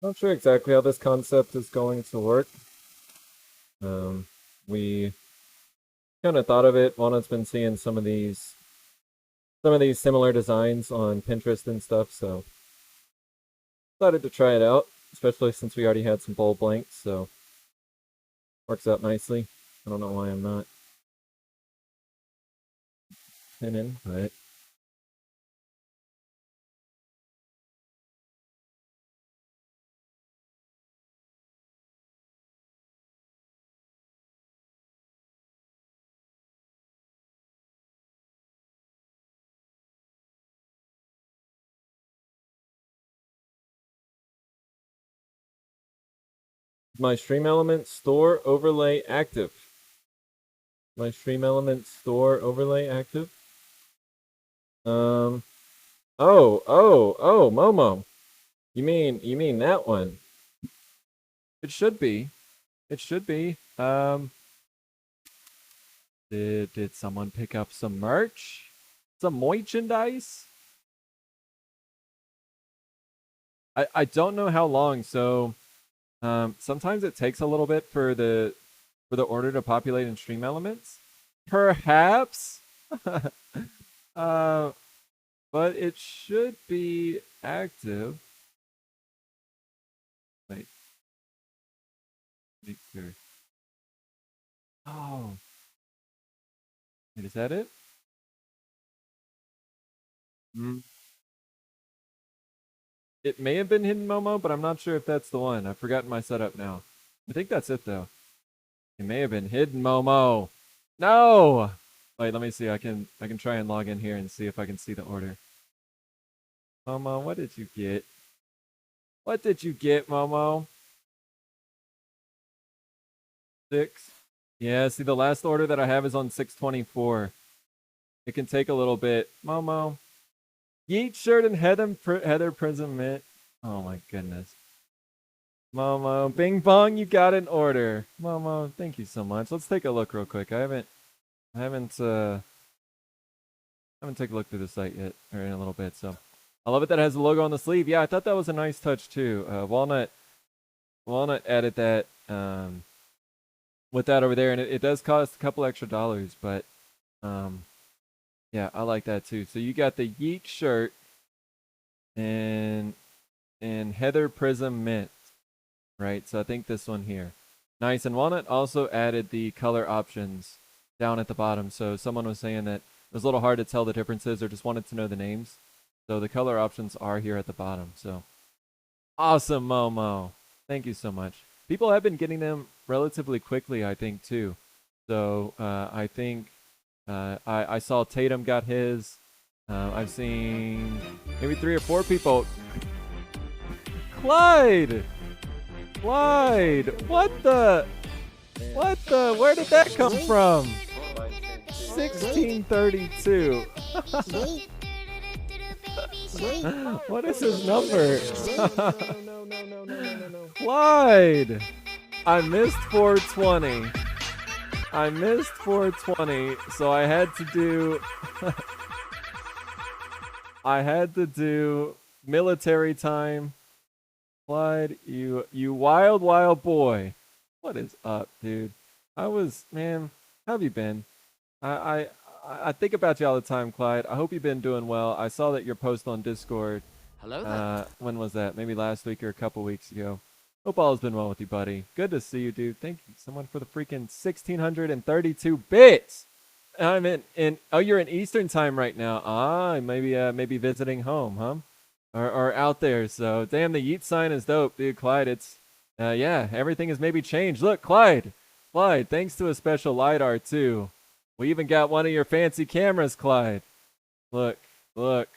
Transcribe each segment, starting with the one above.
Not sure exactly how this concept is going to work. We kind of thought of it. Walnut's been seeing some of these similar designs on Pinterest and stuff, so decided to try it out, especially since we already had some bold blanks, so works out nicely. I don't know why I'm not pinning, but my Stream Element store overlay active. My Stream Element store overlay active. Um. Oh, Momo. You mean that one? It should be. It should be. Did someone pick up some merch? Some merchandise? I don't know how long. So sometimes it takes a little bit for the order to populate in Stream Elements. Perhaps. uh, but it should be active. Wait, make sure. Oh, wait, is that it? Mm. It may have been Hidden Momo, but I'm not sure if that's the one. I've forgotten my setup now. I think that's it though. It may have been Hidden Momo. No. Wait, let me see. I can try and log in here and see if I can see the order. Momo, what did you get? What did you get, Momo? 6. Yeah, see the last order that I have is on 624. It can take a little bit. Momo. Yeet shirt and Heather Prism Mint. Oh my goodness. Momo, Bing Bong, you got an order. Momo, thank you so much. Let's take a look real quick. I haven't taken a look through the site yet, or in a little bit. So I love it that it has the logo on the sleeve. Yeah, I thought that was a nice touch too. Walnut added that with that over there, and it does cost a couple extra dollars, but um, yeah, I like that too. So you got the Yeet shirt and Heather Prism Mint, right? So I think this one here, nice. And Walnut also added the color options down at the bottom. So someone was saying that it was a little hard to tell the differences or just wanted to know the names. So the color options are here at the bottom. So awesome, Momo. Thank you so much. People have been getting them relatively quickly, I think, too. So I think I saw Tatum got his. I've seen maybe 3 or 4 people. Clyde! Clyde! What the? What the? Where did that come from? 1632. What is his number? Clyde! I missed 420. I missed 420, so I had to do I had to do military time. Clyde, you wild boy. What is up, dude? Man, how have you been? I I think about you all the time, Clyde. I hope you've been doing well. I saw that your post on Discord. Hello there. When was that? Maybe last week or a couple weeks ago. Hope all has been well with you, buddy. Good to see you, dude. Thank you so much for the freaking 1632 bits. I'm in oh, you're in Eastern time right now. Ah, maybe visiting home, huh? Or out there. So damn, the Yeet sign is dope, dude. Clyde, it's yeah, everything has maybe changed. Look, Clyde, thanks to a special lidar too. We even got one of your fancy cameras, Clyde. Look, look,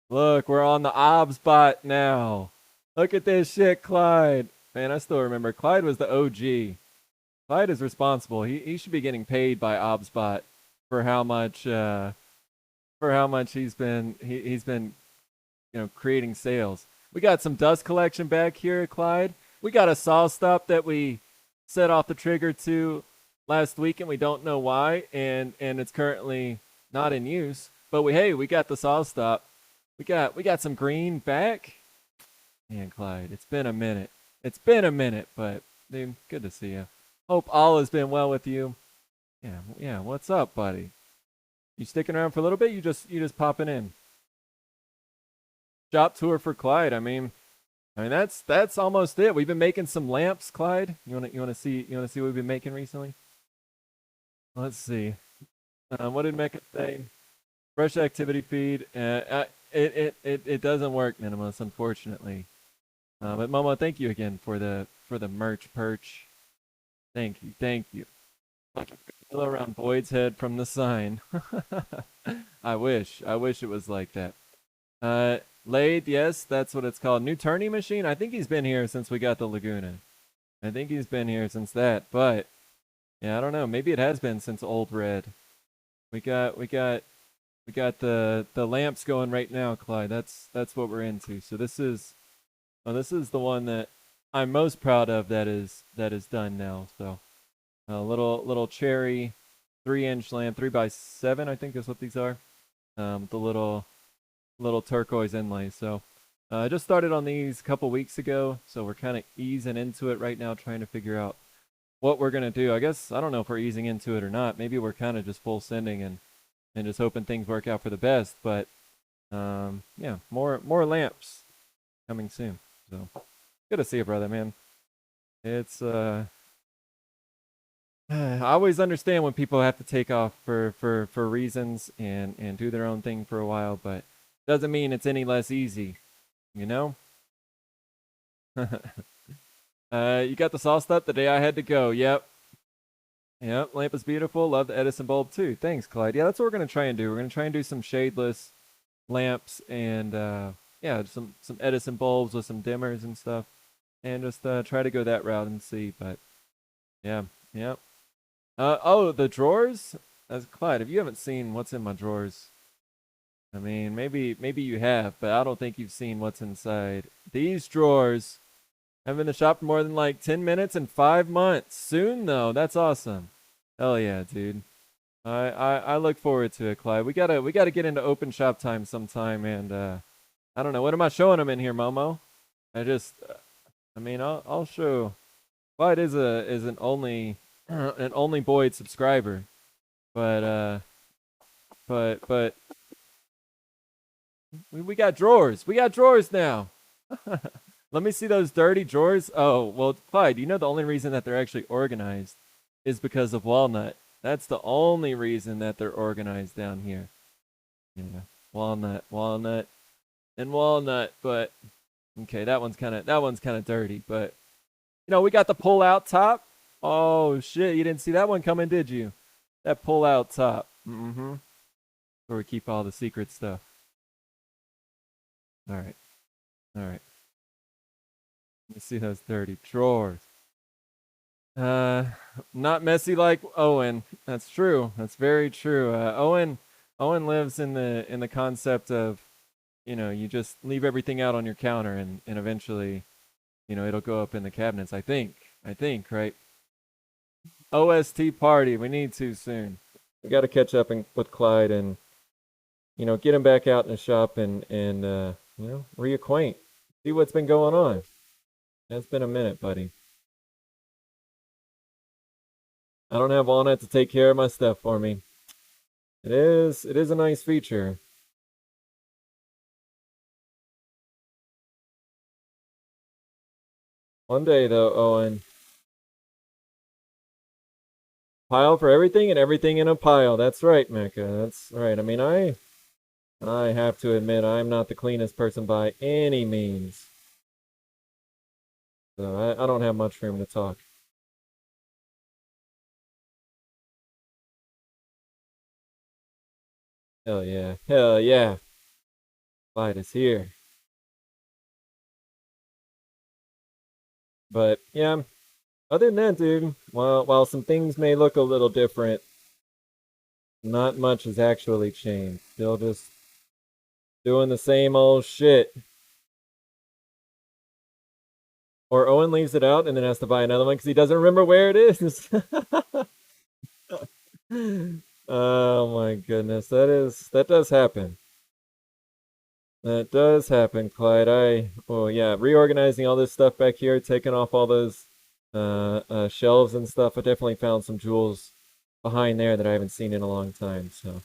look, we're on the OBS bot now. Look at this shit, Clyde. Man, I still remember. Clyde was the OG. Clyde is responsible. He should be getting paid by ObsBot for how much he's been creating sales. We got some dust collection back here, Clyde. We got a saw stop that we set off the trigger to last week, and we don't know why, and it's currently not in use. But we got the saw stop. We got some green back. Man, Clyde, it's been a minute. It's been a minute, but dude, good to see you. Hope all has been well with you. Yeah, yeah. What's up, buddy? You sticking around for a little bit? You just popping in? Shop tour for Clyde. I mean that's almost it. We've been making some lamps, Clyde. You wanna see what we've been making recently? Let's see. What did Mecca say? Fresh activity feed. It doesn't work, Minimus, unfortunately. But Momo, thank you again for the merch perch. Thank you. Still around Boyd's head from the sign. I wish it was like that. Lade, yes, that's what it's called. New turning machine. I think he's been here since we got the Laguna. I think he's been here since that, but yeah, I don't know. Maybe it has been since Old Red. We got the lamps going right now, Clyde. That's what we're into. So this is the one that I'm most proud of that is done now. So a little cherry 3-inch lamp, 3x7, I think is what these are. The little turquoise inlay. So I just started on these a couple weeks ago, so we're kind of easing into it right now, trying to figure out what we're gonna do. I guess I don't know if we're easing into it or not. Maybe we're kind of just full sending and just hoping things work out for the best. But yeah, more lamps coming soon. So good to see you, brother, man. It's I always understand when people have to take off for reasons and do their own thing for a while, but doesn't mean it's any less easy, you know? You got the sauce up the day I had to go. Yep. Yep, lamp is beautiful. Love the Edison bulb too. Thanks, Clyde. Yeah, that's what we're gonna try and do. We're gonna try and do some shadeless lamps and yeah, some Edison bulbs with some dimmers and stuff, and just try to go that route and see. But yeah, yeah. Oh, the drawers. As Clyde, if you haven't seen what's in my drawers, I mean, maybe you have, but I don't think you've seen what's inside these drawers. I've been in the shop for more than like 10 minutes in 5 months. Soon though, that's awesome. Hell yeah, dude. I look forward to it, Clyde. We gotta get into open shop time sometime, and I don't know, what am I showing them in here, Momo? I just, I mean, I'll show. Clyde is an only an only Boyd subscriber, but but we got drawers. We got drawers now. Let me see those dirty drawers. Oh, well, Clyde, you know the only reason that they're actually organized is because of Walnut. That's the only reason that they're organized down here. Yeah, walnut, and walnut. But okay, that one's kind of dirty. But we got the pull out top. Oh shit, you didn't see that one coming, did you? That pull out top. Mm-hmm. Where we keep all the secret stuff. All right, all right. Let me see those dirty drawers. Uh, not messy like Owen. That's true. That's very true. Owen lives in the concept of, you just leave everything out on your counter and eventually, it'll go up in the cabinets. I think, right? OST party. We need to soon. We got to catch up with Clyde and get him back out in the shop and reacquaint. See what's been going on. It's been a minute, buddy. I don't have Walnut to take care of my stuff for me. It is a nice feature. One day though, Owen. Pile for everything and everything in a pile. That's right, Mecca. That's right. I mean, I have to admit I'm not the cleanest person by any means. So I don't have much room to talk. Hell yeah. Hell yeah. Light is here. But yeah, other than that, dude, while some things may look a little different, not much has actually changed. Still just doing the same old shit. Or Owen leaves it out and then has to buy another one because he doesn't remember where it is. Oh my goodness, that does happen. That does happen, Clyde. Well, yeah, reorganizing all this stuff back here, taking off all those shelves and stuff. I definitely found some jewels behind there that I haven't seen in a long time. So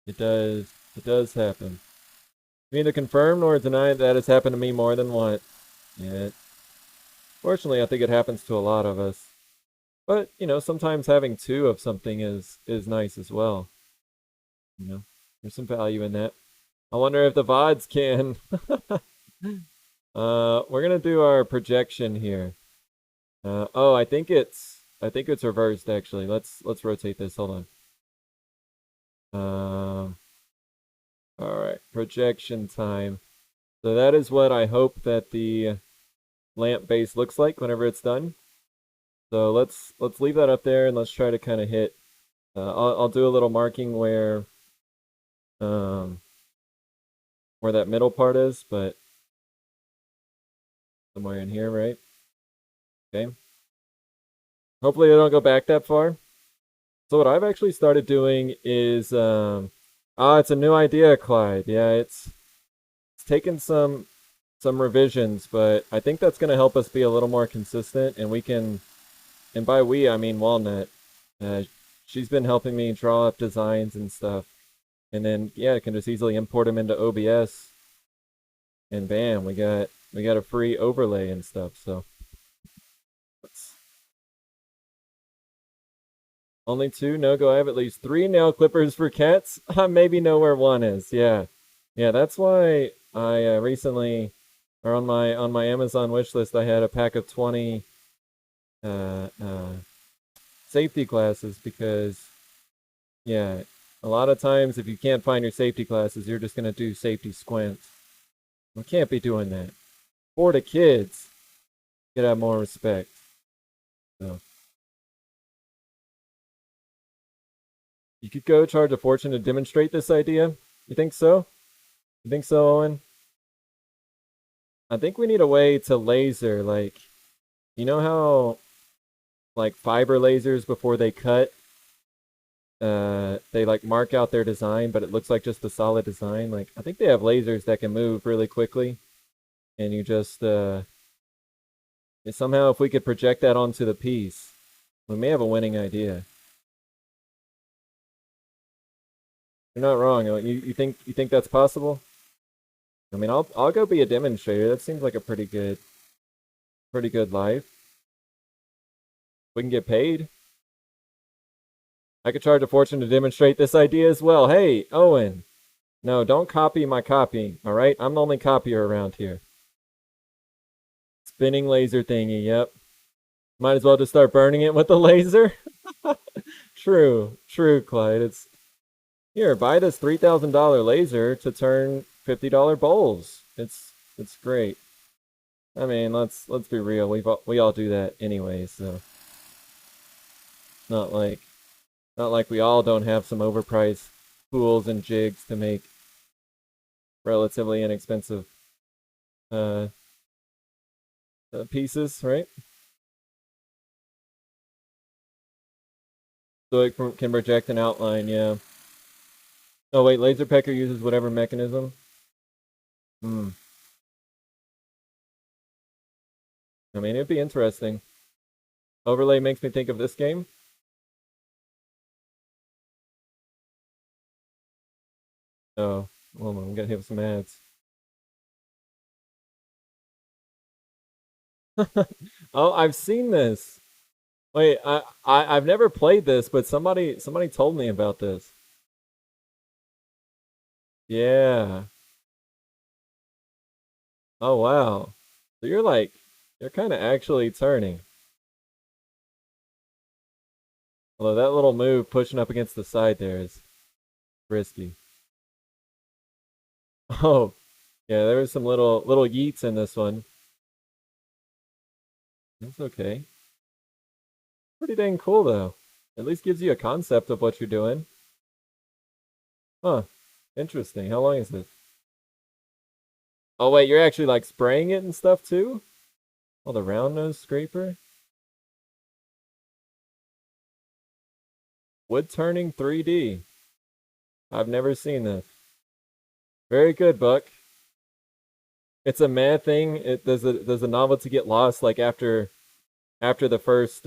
it does happen. Neither confirm nor deny that has happened to me more than once. Yeah. Fortunately, I think it happens to a lot of us. But you know, sometimes having two of something is nice as well. You know, there's some value in that. I wonder if the VODs can. We're gonna do our projection here. Oh, I think it's reversed actually. Let's rotate this. Hold on. All right, projection time. So that is what I hope that the lamp base looks like whenever it's done. So let's leave that up there and let's try to kind of hit. I'll do a little marking where that middle part is, but somewhere in here, right? Okay. Hopefully I don't go back that far. So what I've actually started doing is it's a new idea, Clyde. Yeah, it's taken some revisions, but I think that's going to help us be a little more consistent, and we can, and by we I mean Walnut. She's been helping me draw up designs and stuff, and then yeah, I can just easily import them into OBS, and bam, we got a free overlay and stuff. So only two? No go. I have at least 3 nail clippers for cats. I maybe know where one is. Yeah, that's why I recently, or on my Amazon wish list, I had a pack of 20 safety glasses, because yeah, a lot of times if you can't find your safety glasses, you're just gonna do safety squints. We can't be doing that. For the kids, get have more respect. So you could go charge a fortune to demonstrate this idea. You think so? You think so, Owen? I think we need a way to laser, like, you know how, like, fiber lasers before they cut, they like mark out their design, but it looks like just a solid design. Like, I think they have lasers that can move really quickly, and you just somehow if we could project that onto the piece, we may have a winning idea. You're not wrong. You think that's possible? I mean, I'll go be a demonstrator. That seems like a pretty good life. We can get paid. I could charge a fortune to demonstrate this idea as well. Hey, Owen. No, don't copy my copying, all right? I'm the only copier around here. Spinning laser thingy, yep. Might as well just start burning it with the laser. True, Clyde. It's here, buy this $3,000 laser to turn $50 bowls. It's great. I mean, let's be real. We all do that anyway, so not like we all don't have some overpriced tools and jigs to make relatively inexpensive pieces, right? So it can project an outline, yeah. Oh wait, Laser Pecker uses whatever mechanism. I mean, it'd be interesting. Overlay makes me think of this game. Oh, hold on, I'm gonna hit some ads. Oh, I've seen this. Wait, I've never played this, but somebody told me about this. Yeah. Oh wow. So you're kind of actually turning. Although that little move pushing up against the side there is risky. Oh, yeah, there was some little yeets in this one. That's okay. Pretty dang cool though. At least gives you a concept of what you're doing. Huh. Interesting. How long is this? Oh wait, you're actually like spraying it and stuff too? Oh, the round nose scraper? Wood turning 3D. I've never seen this. Very good, Buck. it's a mad thing. It does the novelty get lost like after the first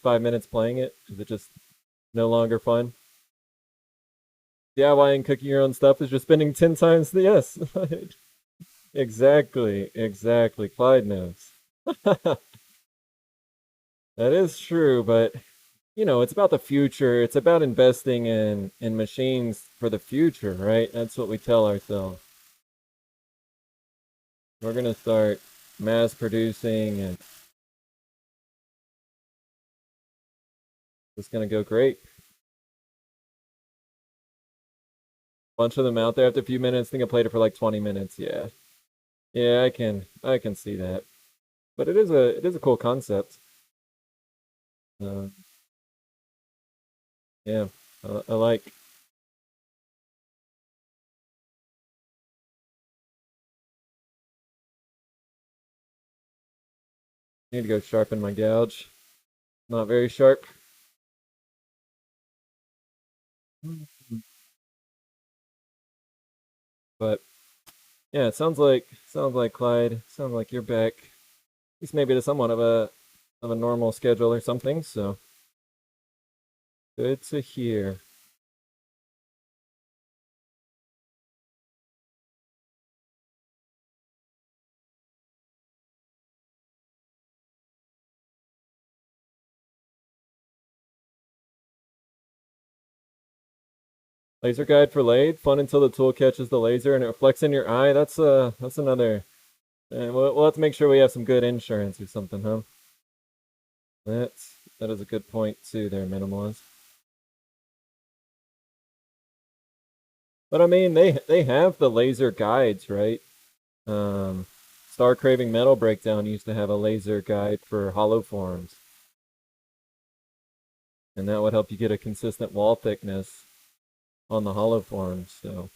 5 minutes playing it? Is it just no longer fun? DIY and cooking your own stuff is just spending 10 times the yes. Exactly. Clyde knows. That is true, but it's about the future. It's about investing in machines for the future, right? That's what we tell ourselves. We're gonna start mass producing, and it's gonna go great. Bunch of them out there after a few minutes. I think I played it for like 20 minutes. Yeah, I can see that. But it is a cool concept. Uh, yeah, I like. Need to go sharpen my gouge. Not very sharp. But yeah, it sounds like Clyde. Sounds like you're back. At least maybe to somewhat of a normal schedule or something. So good to hear. Laser guide for Lade. Fun until the tool catches the laser and it reflects in your eye. That's another. We'll have to make sure we have some good insurance or something, huh? That is a good point too. There, minimalist. But I mean, they have the laser guides, right? Um, Star Craving Metal Breakdown used to have a laser guide for hollow forms, and that would help you get a consistent wall thickness on the hollow forms. So,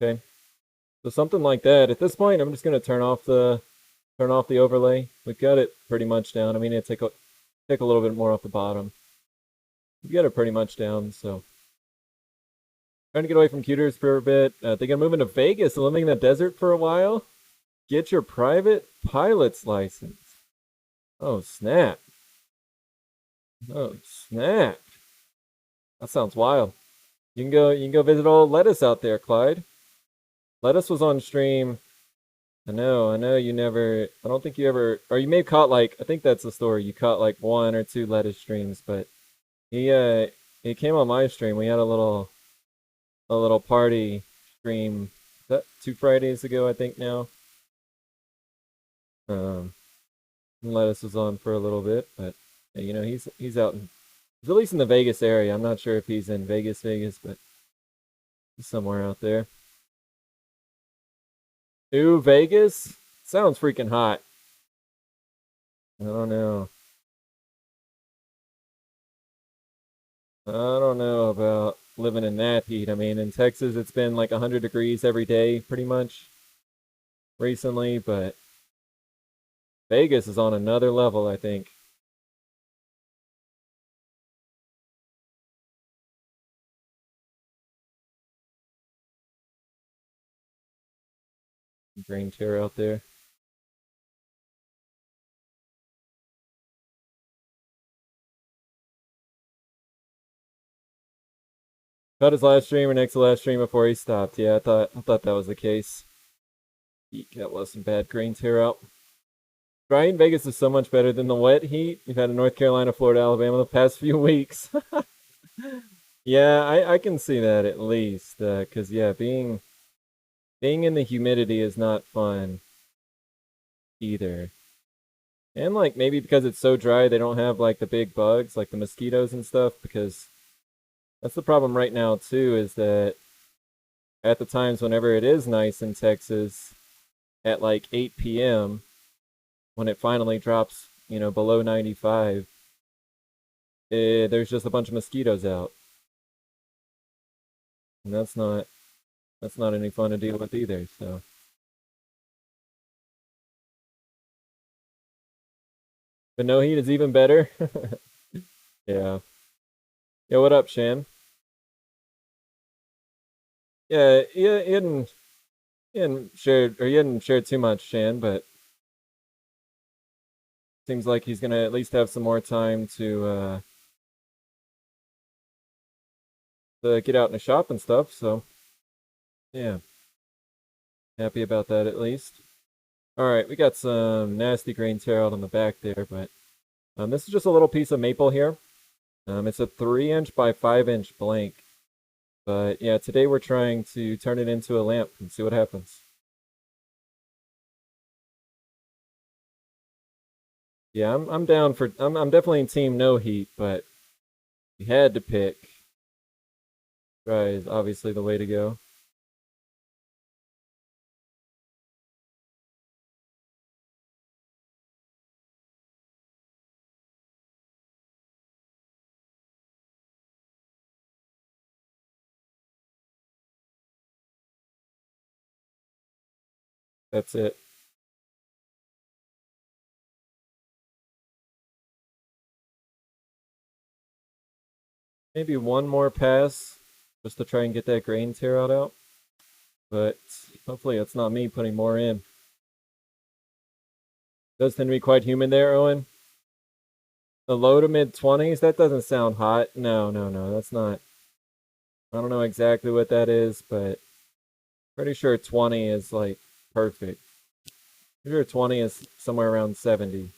okay, so something like that. At this point, I'm just gonna turn off the overlay. We've got it pretty much down. I mean, it take a little bit more off the bottom. We've got it pretty much down. So, trying to get away from computers for a bit. Think I'm moving to Vegas and living in the desert for a while. Get your private pilot's license. Oh snap! Oh snap! That sounds wild. You can go visit old Lettuce out there, Clyde. Lettuce was on stream. I know you never I don't think you ever or you may have caught like I think that's the story. You caught like one or two Lettuce streams, but he came on my stream. We had a little party stream that 2 Fridays ago, I think now. Um Lettuce was on for a little bit, but he's out he's at least in the Vegas area. I'm not sure if he's in Vegas, but he's somewhere out there. Ooh, Vegas? Sounds freaking hot. I don't know. I don't know about living in that heat. I mean, in Texas, it's been like 100 degrees every day pretty much recently, but Vegas is on another level, I think. Grain tear out there. Cut his last stream or next to last stream before he stopped. Yeah, I thought that was the case. He got some bad grain tear out. Dry in Vegas is so much better than the wet heat we've had in North Carolina, Florida, Alabama the past few weeks. Yeah, I can see that at least. Cause yeah, being in the humidity is not fun either. And like maybe because it's so dry, they don't have like the big bugs, like the mosquitoes and stuff. Because that's the problem right now too, is that at the times whenever it is nice in Texas, at like 8 p.m., when it finally drops, below 95, there's just a bunch of mosquitoes out, and that's not any fun to deal with either. So, but no heat is even better. Yeah. Yeah, what up, Shan? Yeah, he hadn't shared too much, Shan, but seems like he's gonna at least have some more time to get out in the shop and stuff, so yeah. Happy about that at least. Alright, we got some nasty grain tear out on the back there, but this is just a little piece of maple here. It's a 3" by 5" blank. But yeah, today we're trying to turn it into a lamp and see what happens. Yeah, I'm down for I'm definitely in team no heat, but you had to pick. Dry is obviously the way to go. That's it. Maybe one more pass just to try and get that grain tear out. But hopefully it's not me putting more in. Does tend to be quite humid there, Owen. The low to mid 20s, that doesn't sound hot. No, no, no, that's not. I don't know exactly what that is, but pretty sure 20 is like perfect. Pretty sure 20 is somewhere around 70.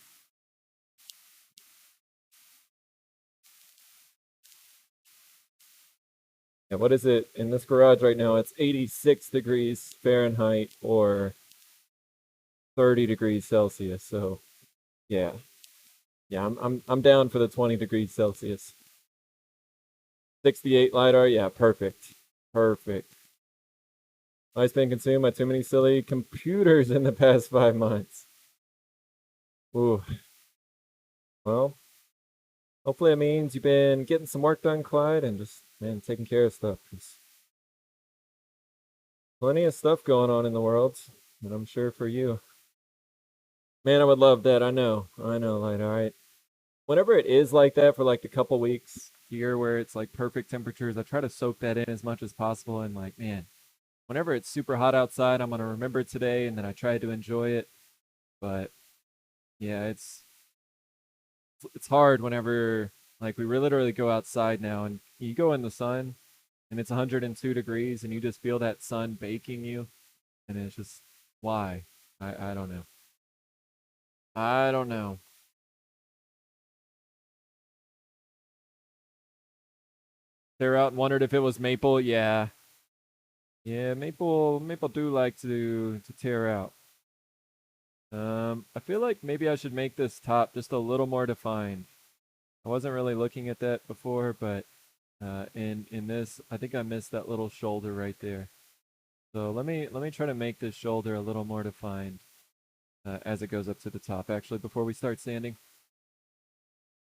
Yeah, what is it in this garage right now? It's 86 degrees Fahrenheit or 30 degrees Celsius. So yeah, yeah, I'm down for the 20 degrees Celsius. 68 lidar, yeah, perfect, perfect. Life's been consumed by too many silly computers in the past 5 months. Ooh, well, hopefully it means you've been getting some work done, Clyde, and just man taking care of stuff. There's plenty of stuff going on in the world, and I'm sure for you. Man, I would love that. I know, like, all right. Whenever it is like that for like a couple weeks here where it's like perfect temperatures, I try to soak that in as much as possible. And like, man, whenever it's super hot outside, I'm gonna remember today, and then I try to enjoy it. But yeah, it's hard whenever like we literally go outside now and you go in the sun and it's 102 degrees and you just feel that sun baking you, and it's just why I don't know. I don't know. They're out and wondered if it was maple. Yeah, yeah, maple do like to tear out. I feel like maybe I should make this top just a little more defined. I wasn't really looking at that before, but in this, I think I missed that little shoulder right there. So let me try to make this shoulder a little more defined as it goes up to the top. Actually, before we start sanding,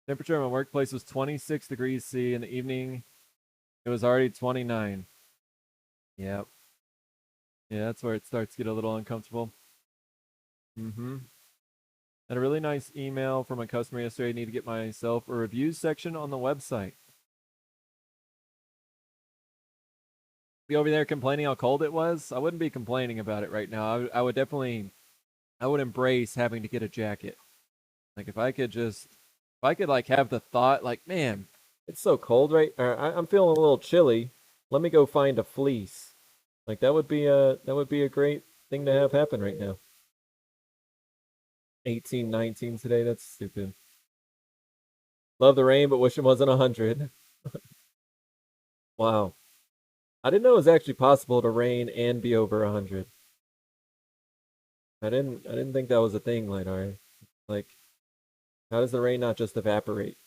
temperature in my workplace was 26 degrees C. In the evening, it was already 29. Yep. Yeah, that's where it starts to get a little uncomfortable. Mm-hmm. Had a really nice email from a customer yesterday. I need to get myself a reviews section on the website. Be over there complaining how cold it was. I wouldn't be complaining about it right now. I would definitely, I would embrace having to get a jacket. Like if I could like have the thought, like, man, it's so cold, right? Or I'm feeling a little chilly. Let me go find a fleece. Like that would be a great thing to have happen right now. 18, 19 today. That's stupid. Love the rain, but wish it wasn't 100. Wow. I didn't know it was actually possible to rain and be over 100. I didn't think that was a thing, Lidar. Like, how does the rain not just evaporate?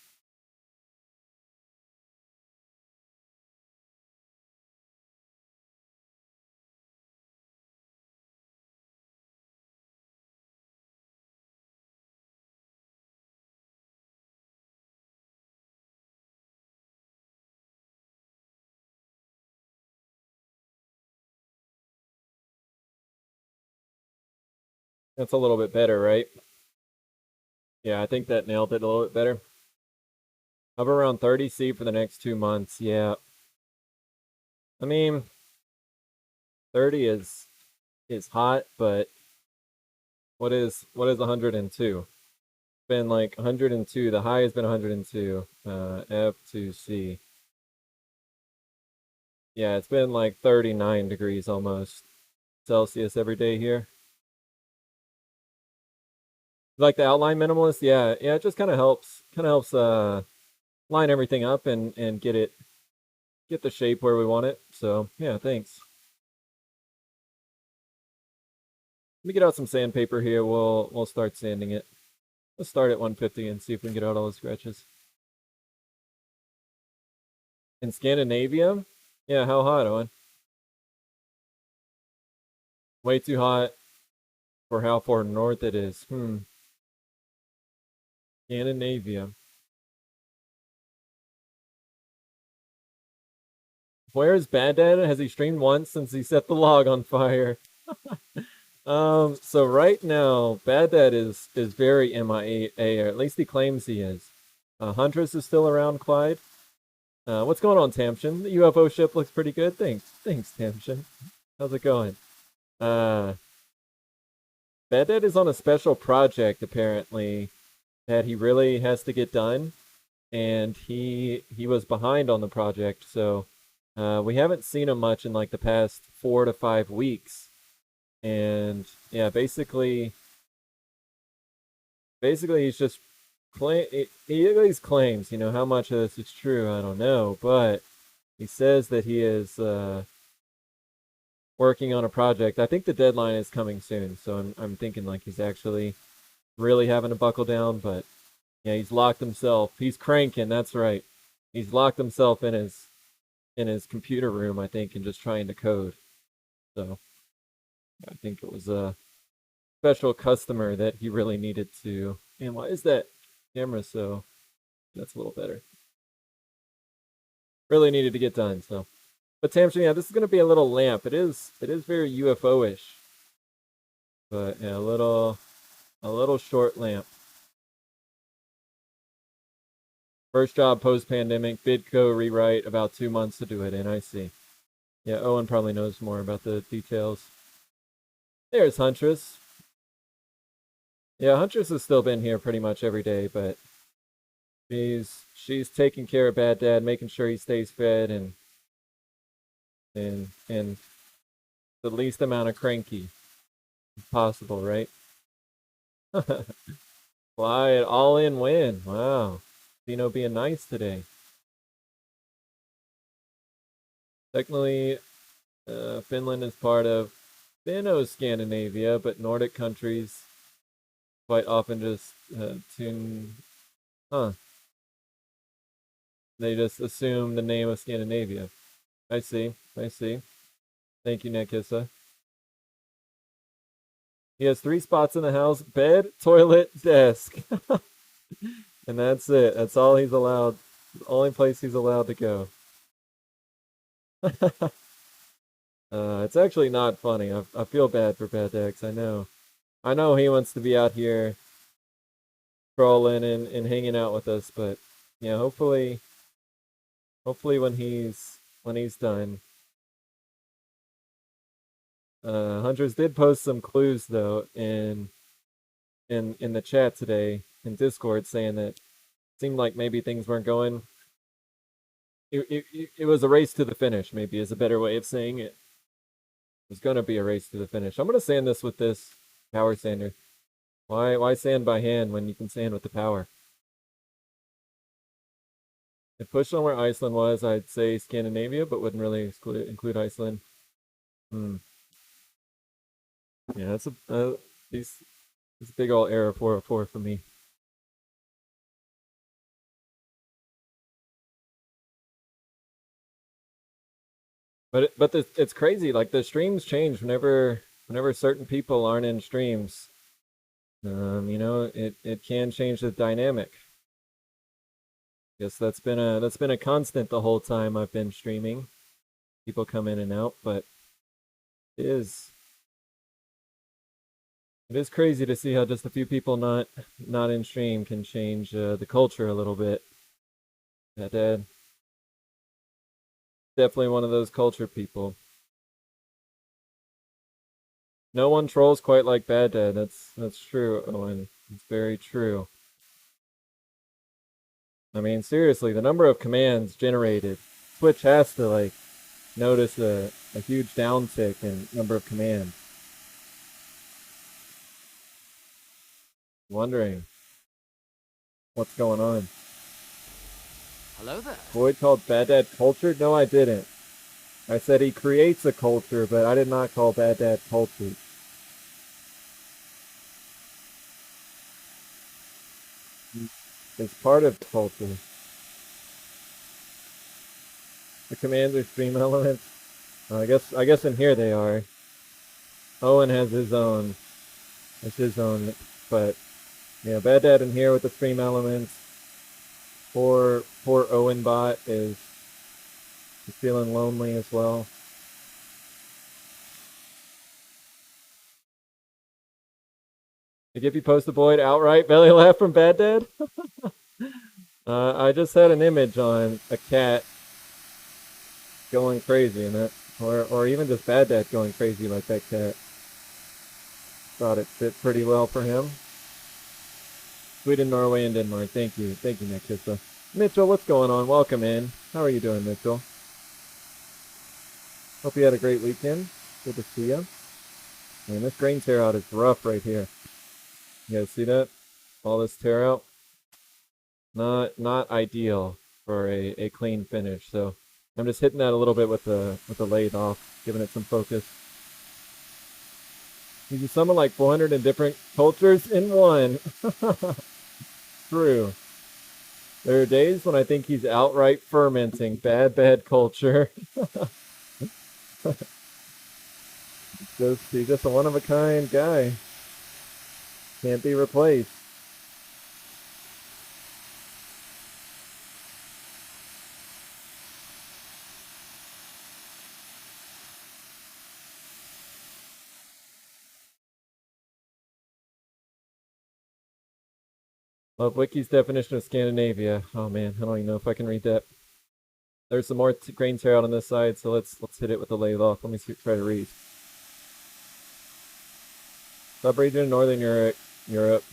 That's a little bit better, right? Yeah, I think that nailed it a little bit better. Hover around 30C for the next 2 months. Yeah. I mean, 30 is hot, but what is 102? Been like 102. The high has been 102. F2C. Yeah, it's been like 39 degrees almost Celsius every day here. Like the outline minimalist, yeah, it just kind of helps line everything up and get the shape where we want it. So yeah, thanks. Let me get out some sandpaper here. We'll start sanding it. Let's start at 150 and see if we can get out all the scratches. In Scandinavia? Yeah, how hot, Owen? Way too hot for how far north it is. Scandinavia. Where is Bad Dad? Has he streamed once since he set the log on fire? So right now, Bad Dad is very MIA, or at least he claims he is. Huntress is still around, Clyde. What's going on, Tamshin? The UFO ship looks pretty good. Thanks, Tamshin. How's it going? Bad Dad is on a special project apparently that he really has to get done, and he was behind on the project, so we haven't seen him much in like the past 4 to 5 weeks. And yeah, basically he's just he always claims, how much of this is true, I don't know, but he says that he is working on a project. I think the deadline is coming soon, so I'm thinking like he's actually really having to buckle down, but yeah, he's locked himself. He's cranking, that's right. He's locked himself in his computer room, I think, and just trying to code. So I think it was a special customer that he really needed to. And why is that camera so? That's a little better. Really needed to get done. So, but Tamsin, yeah, this is gonna be a little lamp. It is very UFO-ish, but yeah, a little short lamp. First job post-pandemic, Bidco rewrite, about 2 months to do it in. I see. Yeah, Owen probably knows more about the details. There's Huntress. Yeah, Huntress has still been here pretty much every day, but she's taking care of Bad Dad, making sure he stays fed and the least amount of cranky possible, right? Fly it all in win. Wow. Dino being nice today. Technically, Finland is part of Finno-Scandinavia, but Nordic countries quite often just tune. Huh. They just assume the name of Scandinavia. I see. Thank you, Nekissa. He has 3 spots in the house: bed, toilet, desk. And that's it. That's all he's allowed. The only place he's allowed to go. It's actually not funny. I feel bad for Bad Dex. I know he wants to be out here trolling and hanging out with us, but yeah, hopefully when he's done. Hunters did post some clues though in the chat today in Discord, saying that it seemed like maybe things weren't going. It was a race to the finish, maybe is a better way of saying it. It was gonna be a race to the finish. I'm gonna sand this with this power sander. Why sand by hand when you can sand with the power? If pushed on where Iceland was, I'd say Scandinavia, but wouldn't really include Iceland. Yeah, that's this big old error 404 for me. But it's crazy. Like the streams change whenever certain people aren't in streams. It can change the dynamic. Guess that's been a constant the whole time I've been streaming. People come in and out, but it is crazy to see how just a few people not in stream can change the culture a little bit. Bad Dad. Definitely one of those culture people. No one trolls quite like Bad Dad. That's true, Owen. It's very true. I mean, seriously, the number of commands generated, Twitch has to like notice a huge downtick in number of commands. Wondering what's going on. Hello there. Boyd called Bad Dad cultured? No, I didn't. I said he creates a culture, but I did not call Bad Dad cultured. It's part of the culture. The commands are stream elements. I guess in here they are. Owen has his own. It's his own, but yeah, Bad Dad in here with the stream elements. Poor Owen bot is feeling lonely as well. If you post the Boyd outright belly laugh from Bad Dad. I just had an image on a cat going crazy in it, or even just Bad Dad going crazy like that cat. Thought it fit pretty well for him. Sweden, Norway, and Denmark. Thank you, Nick Kissa. Mitchell, what's going on? Welcome in. How are you doing, Mitchell? Hope you had a great weekend. Good to see you. Man, this grain tear out is rough right here. You guys see that? All this tear out. Not ideal for a clean finish. So I'm just hitting that a little bit with the lathe off, giving it some focus. You can summon like 400 in different cultures in one. True. There are days when I think he's outright fermenting. Bad culture. He's just a one-of-a-kind guy. Can't be replaced. Love Wiki's definition of Scandinavia. Oh man, I don't even know if I can read that. There's some more grain tear out on this side, so let's hit it with the lathe off. Let me try to read. Subregion, Northern Europe.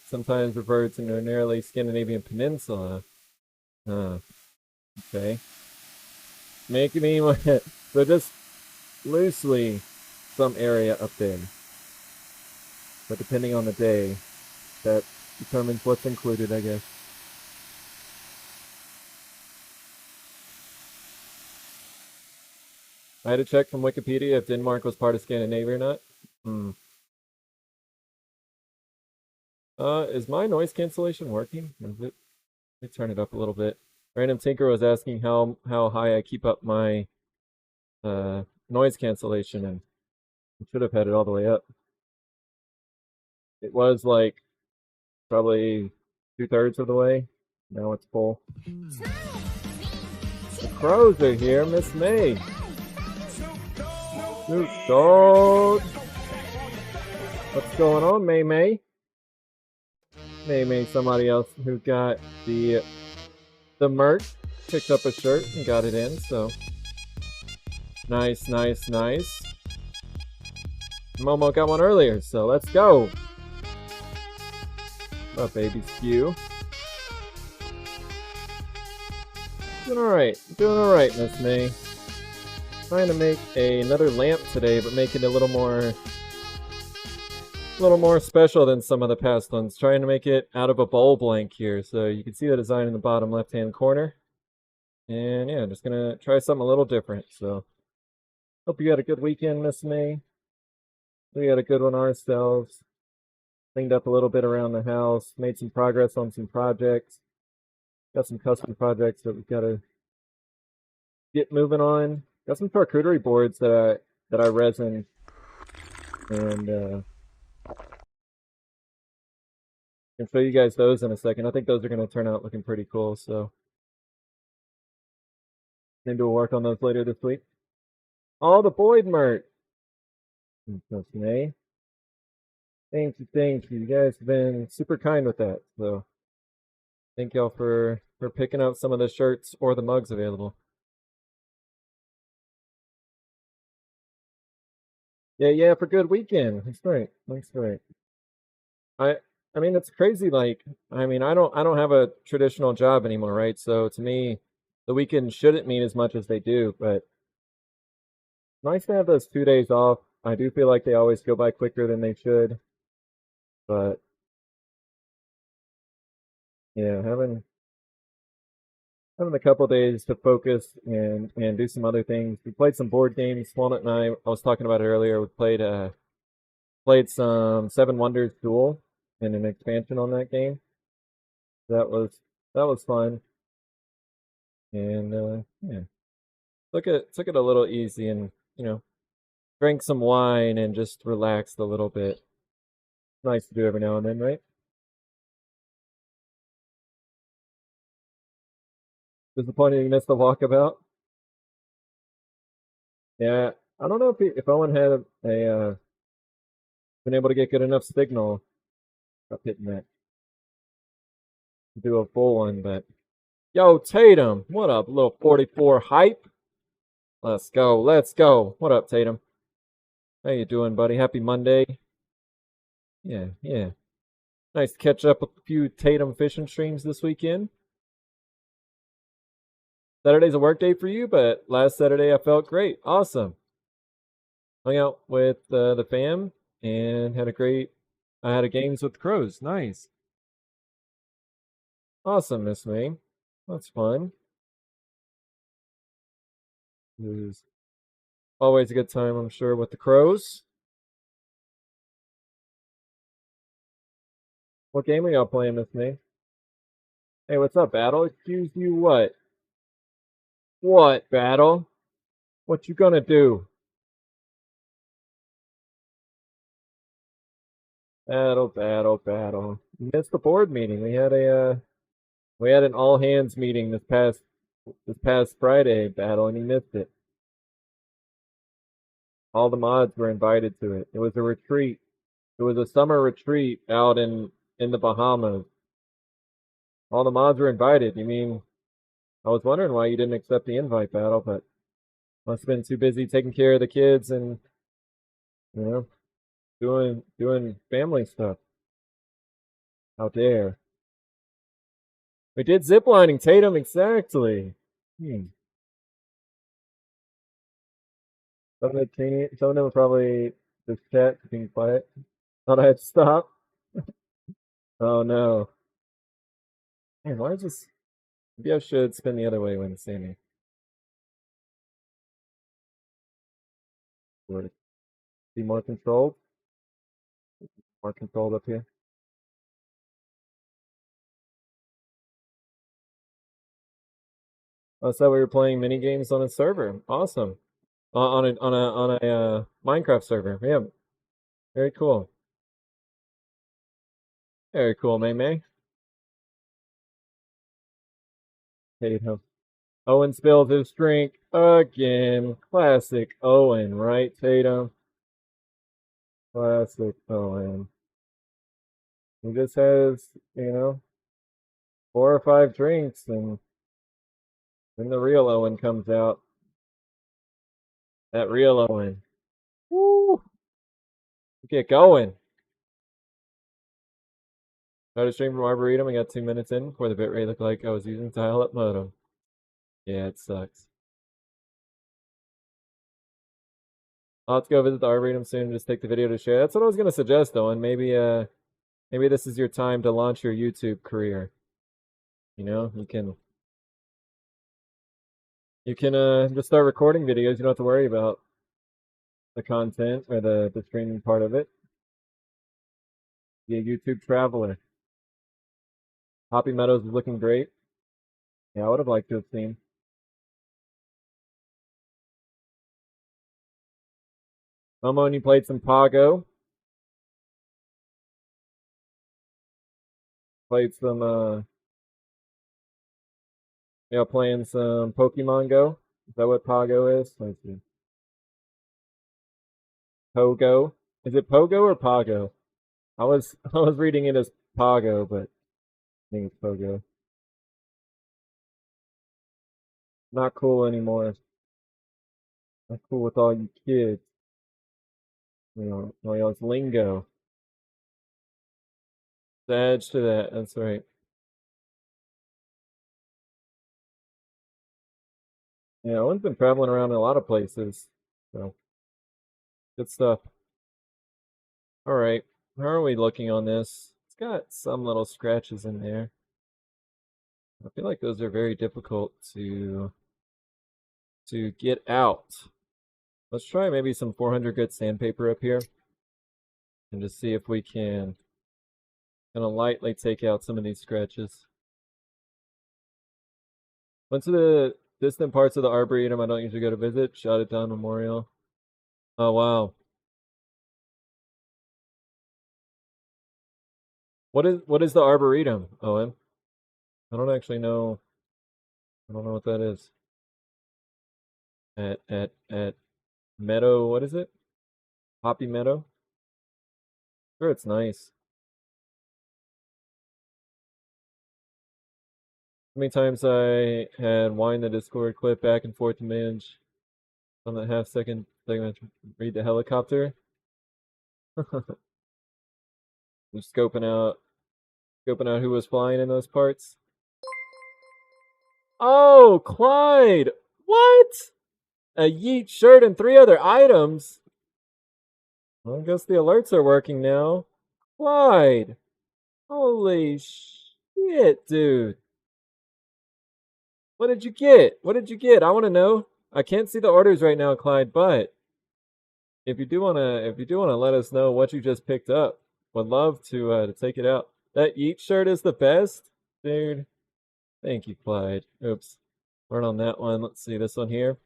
Sometimes referred to the nearly Scandinavian peninsula. Okay. Making me so just loosely some area up there. But depending on the day, that determines what's included, I guess. I had to check from Wikipedia if Denmark was part of Scandinavia or not. Is my noise cancellation working? Is it? Let me turn it up a little bit. Random Tinker was asking how high I keep up my noise cancellation, and I should have had it all the way up. It was like probably 2/3 of the way. Now it's full. The crows are here, Miss May. Snoop Dogg. What's going on, May May? May, somebody else who got the merch, picked up a shirt and got it in, so nice. Momo got one earlier, so let's go. What's up, baby Skew? Doing alright, Miss May. Trying to make another lamp today, but make it a little more special than some of the past ones. Trying to make it out of a bowl blank here, so you can see the design in the bottom left-hand corner. And yeah, just gonna try something a little different. So hope you had a good weekend, Miss May. We had a good one ourselves. Cleaned up a little bit around the house, made some progress on some projects. Got some custom projects that we've got to get moving on. Got some charcuterie boards that I resin, and can show you guys those in a second. I think those are going to turn out looking pretty cool. So maybe we'll work on those later this week. All the Boyd merch. Miss May. Thank you, thank you. You guys have been super kind with that. So thank y'all for picking up some of the shirts or the mugs available. Yeah, yeah, for good weekend. That's right. That's right. I I mean it's crazy, like I don't have a traditional job anymore, right? So to me, the weekend shouldn't mean as much as they do, but nice to have those 2 days off. I do feel like they always go by quicker than they should, but yeah, having a couple days to focus and do some other things. We played some board games. Walnut and I was talking about it earlier. We played some Seven Wonders Duel and an expansion on that game. That was that was fun, and yeah, took it a little easy, and drank some wine and just relaxed a little bit. Nice to do every now and then, right? Disappointed you missed the walkabout. Yeah, I don't know if Owen had been able to get good enough signal up hitting that to do a full one, but yo, Tatum, what up, little 44 hype? Let's go, let's go. What up, Tatum? How you doing, buddy? Happy Monday. Yeah, yeah. Nice to catch up with a few Tatum fishing streams this weekend. Saturday's a work day for you, but last Saturday I felt great. Awesome. Hung out with the fam and I had a games with the Crows. Nice. Awesome, Miss May. That's fun. It was always a good time, I'm sure, with the Crows. What game are y'all playing, Miss May? Hey, what's up, Battle? Excuse you what? What, Battle? What you gonna do? Battle, battle, battle. You missed the board meeting. We had an all hands meeting this past Friday, Battle, and you missed it. All the mods were invited to it. It was a retreat. It was a summer retreat out in the Bahamas. All the mods were invited. You mean I was wondering why you didn't accept the invite, Battle, but must have been too busy taking care of the kids and you know doing family stuff. How dare? We did ziplining, Tatum, exactly. Some of them were probably just chat being quiet. Thought I had to stop. Oh no. Man, why is this? Maybe I should spin the other way when standing. Would it be more controlled? More controlled up here. Oh, so we were playing mini games on a server. Awesome. On a Minecraft server. Yeah, very cool. Very cool, May May. Tatum. Owen spills his drink again. Classic Owen, right, Tatum? Classic Owen. He just has, 4 or 5 drinks, and then the real Owen comes out. That real Owen. Woo! Get going. Tried to stream from Arboretum. I got 2 minutes in before the bitrate looked like I was using dial-up modem. Yeah, it sucks. I'll have to go visit the Arboretum soon and just take the video to share. That's what I was gonna suggest, though, and maybe this is your time to launch your YouTube career. You can just start recording videos. You don't have to worry about the content or the streaming part of it. Be a YouTube traveler. Poppy Meadows is looking great. Yeah, I would have liked to have seen. Momo, and you played some Pago. Played some playing some Pokemon Go. Is that what Pago is? Let's see. Pogo. Is it Pogo or Pago? I was reading it as Pago, but I think it's Pogo. Not cool anymore. Not cool with all you kids. All y'all's lingo. The edge to that. That's right. Yeah, Owen's been traveling around in a lot of places. So good stuff. All right. How are we looking on this? It's got some little scratches in there. I feel like those are very difficult to get out. Let's try maybe some 400 grit sandpaper up here and just see if we can kind of lightly take out some of these scratches. Went to the distant parts of the Arboretum I don't usually go to visit. Shot it down Memorial. Oh, wow. What is the Arboretum, Owen? I don't actually know. I don't know what that is. At Meadow, what is it? Poppy Meadow? Sure, it's nice. How many times I had wind the Discord clip back and forth to manage on that half second segment read the helicopter. Just scoping out who was flying in those parts. Oh, Clyde! What? A Yeet shirt and 3 other items? Well, I guess the alerts are working now. Clyde! Holy shit, dude. What did you get? What did you get? I want to know. I can't see the orders right now, Clyde, but if you do wanna let us know what you just picked up, would love to take it out. That Yeet shirt is the best, dude. Thank you, Clyde. Oops, weren't on that one. Let's see this one here.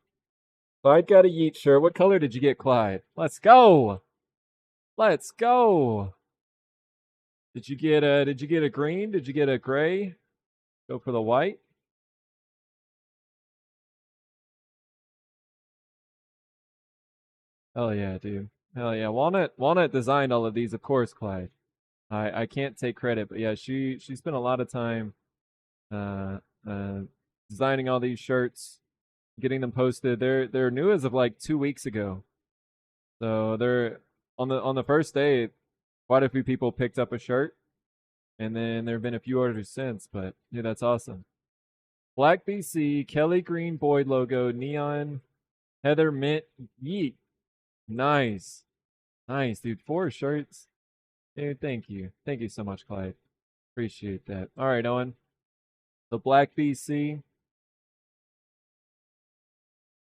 Clyde got a Yeet shirt. What color did you get, Clyde? Let's go. Let's go. Did you get a green? Did you get a gray? Go for the white. Hell yeah, dude. Hell yeah. Walnut designed all of these, of course, Clyde. I can't take credit, but yeah, she spent a lot of time uh uh designing all these shirts, getting them posted. They're new as of like 2 weeks ago. So they're on the first day, quite a few people picked up a shirt, and then there have been a few orders since. But yeah, that's awesome. Black BC, Kelly Green Boyd logo, neon, Heather Mint, Yeet. Nice. Nice, dude. 4 shirts. Dude, thank you. Thank you so much, Clyde. Appreciate that. All right, Owen. The Black BC.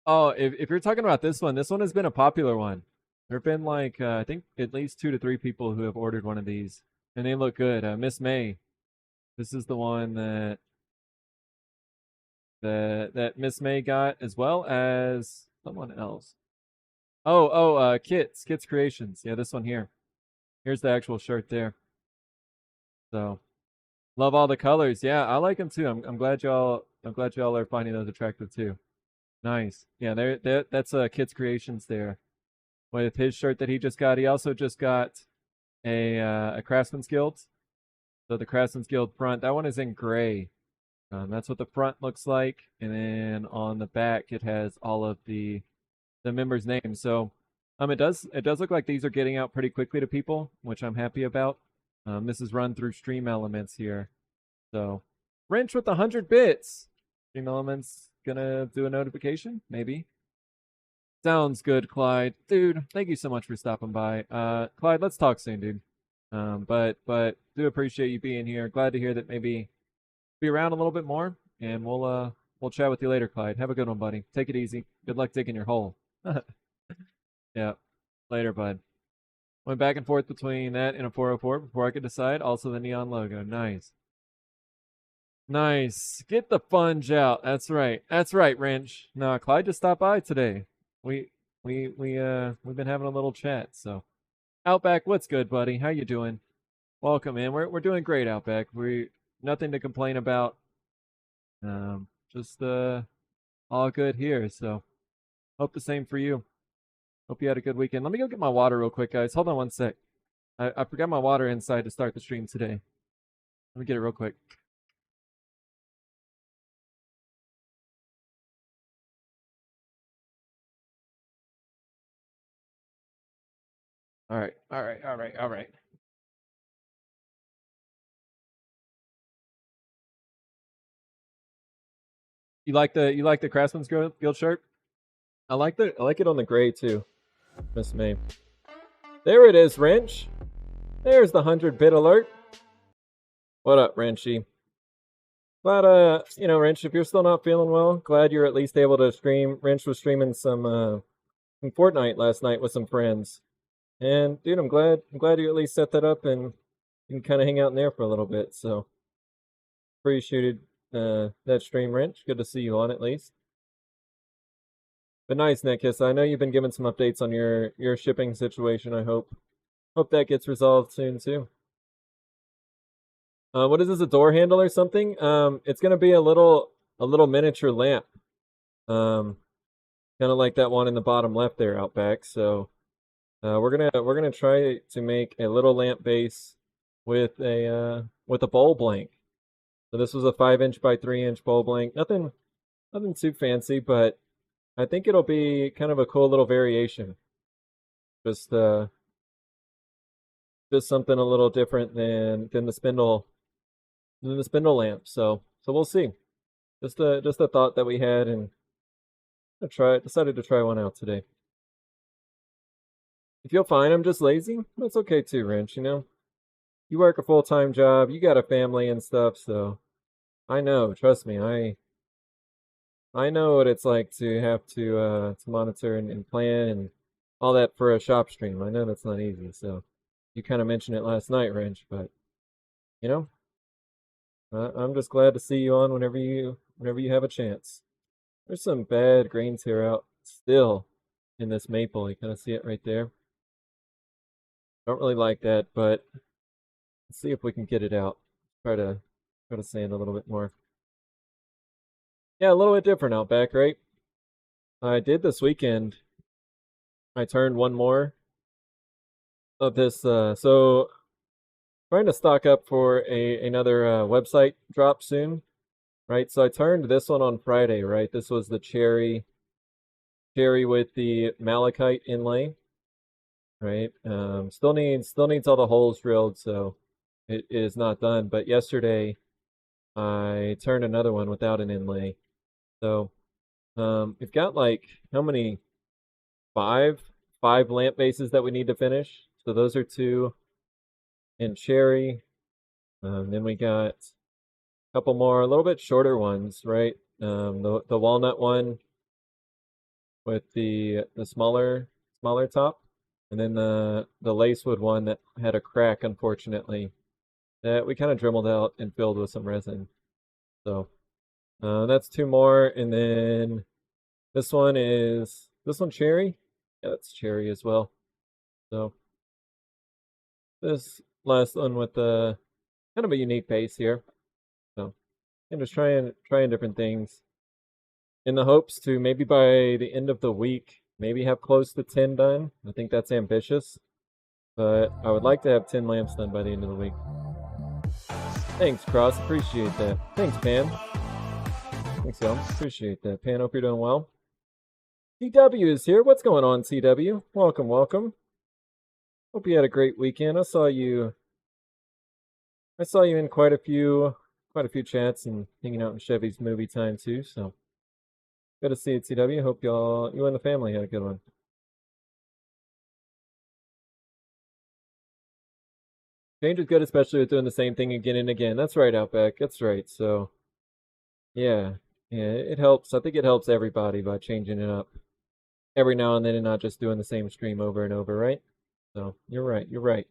Oh, if you're talking about this one has been a popular one. There have been like I think at least 2 to 3 people who have ordered one of these, and they look good. Miss May, this is the one that Miss May got, as well as someone else. Kits Creations. Yeah, this one here. Here's the actual shirt there. So, love all the colors. Yeah, I like them too. I'm glad y'all are finding those attractive too. Nice. Yeah, that's Kits Creations there with his shirt that he just got. He also just got a Craftsman's Guild. So the Craftsman's Guild front, that one is in gray. That's what the front looks like, and then on the back it has all of the members' names. So it does look like these are getting out pretty quickly to people, which I'm happy about. This is run through Stream Elements here. So Wrench with 100 bits. Stream Elements gonna do a notification, maybe. Sounds good, Clyde. Dude, thank you so much for stopping by. Clyde, let's talk soon, dude. But do appreciate you being here. Glad to hear that maybe be around a little bit more, and we'll chat with you later, Clyde. Have a good one, buddy. Take it easy. Good luck digging your hole. Yeah. Later, bud. Went back and forth between that and a 404 before I could decide. Also the neon logo. Nice. Nice. Get the funge out. That's right. That's right, Wrench. No, Clyde just stopped by today. We've been having a little chat, so Outback, what's good, buddy? How you doing? Welcome, man. We're doing great, Outback. We nothing to complain about. Just all good here. So hope the same for you. Hope you had a good weekend. Let me go get my water real quick, guys. Hold on one sec. I forgot my water inside to start the stream today. Let me get it real quick. All right, all right, all right, all right. You like the Craftsman's Guild shirt? I like it on the gray too, Miss May. There it is, Wrench. There's the 100-bit alert. What up, Wrenchy? Glad Wrench, if you're still not feeling well, glad you're at least able to stream. Wrench was streaming some Fortnite last night with some friends. And dude, I'm glad you at least set that up and you can kind of hang out in there for a little bit. So appreciated that stream, Wrench. Good to see you on at least. But nice, Netkiss. I know you've been giving some updates on your shipping situation. I hope that gets resolved soon too. What is this, a door handle or something? It's gonna be a little miniature lamp. Kind of like that one in the bottom left there, Outback. So we're gonna try to make a little lamp base with a bowl blank. So this was a 5-inch by 3-inch bowl blank. Nothing too fancy, but I think it'll be kind of a cool little variation. Just something a little different than the spindle lamp. So we'll see. Just a thought that we had, and decided to try one out today. You feel fine, I'm just lazy? That's okay too, Wrench, you know? You work a full-time job, you got a family and stuff, so I know, trust me, I know what it's like to have to monitor and plan and all that for a shop stream. I know that's not easy, so you kind of mentioned it last night, Wrench, but you know, I'm just glad to see you on whenever you have a chance. There's some bad grains here out still in this maple. You kind of see it right there. Don't really like that, but let's see if we can get it out. Try to sand a little bit more. Yeah, a little bit different Outback, right? I did this weekend. I turned one more of this. So trying to stock up for another website drop soon, right? So I turned this one on Friday, right? This was the cherry with the malachite inlay, right? Still needs all the holes drilled, so it is not done. But yesterday I turned another one without an inlay. So we've got like how many? Five lamp bases that we need to finish. So those are 2 in cherry. Then we got a couple more, a little bit shorter ones, right? The walnut one with the smaller top, and then the lacewood one that had a crack, unfortunately, that we kind of dremeled out and filled with some resin. So that's 2 more, and then this one cherry. Yeah, that's cherry as well. So this last one with the kind of a unique base here. So I'm just trying different things in the hopes to maybe by the end of the week, maybe have close to 10 done. I think that's ambitious, but I would like to have 10 lamps done by the end of the week. Thanks, Cross. Appreciate that. Thanks, Pan. Thanks, y'all. Appreciate that. Pan, hope you're doing well. CW is here. What's going on, CW? Welcome, welcome. Hope you had a great weekend. I saw you in quite a few chats and hanging out in Chevy's movie time too. So good to see you, CW. Hope you and the family had a good one. Change is good, especially with doing the same thing again and again. That's right, Outback. That's right. So yeah, it helps. I think it helps everybody by changing it up every now and then and not just doing the same stream over and over, right? So you're right. You're right.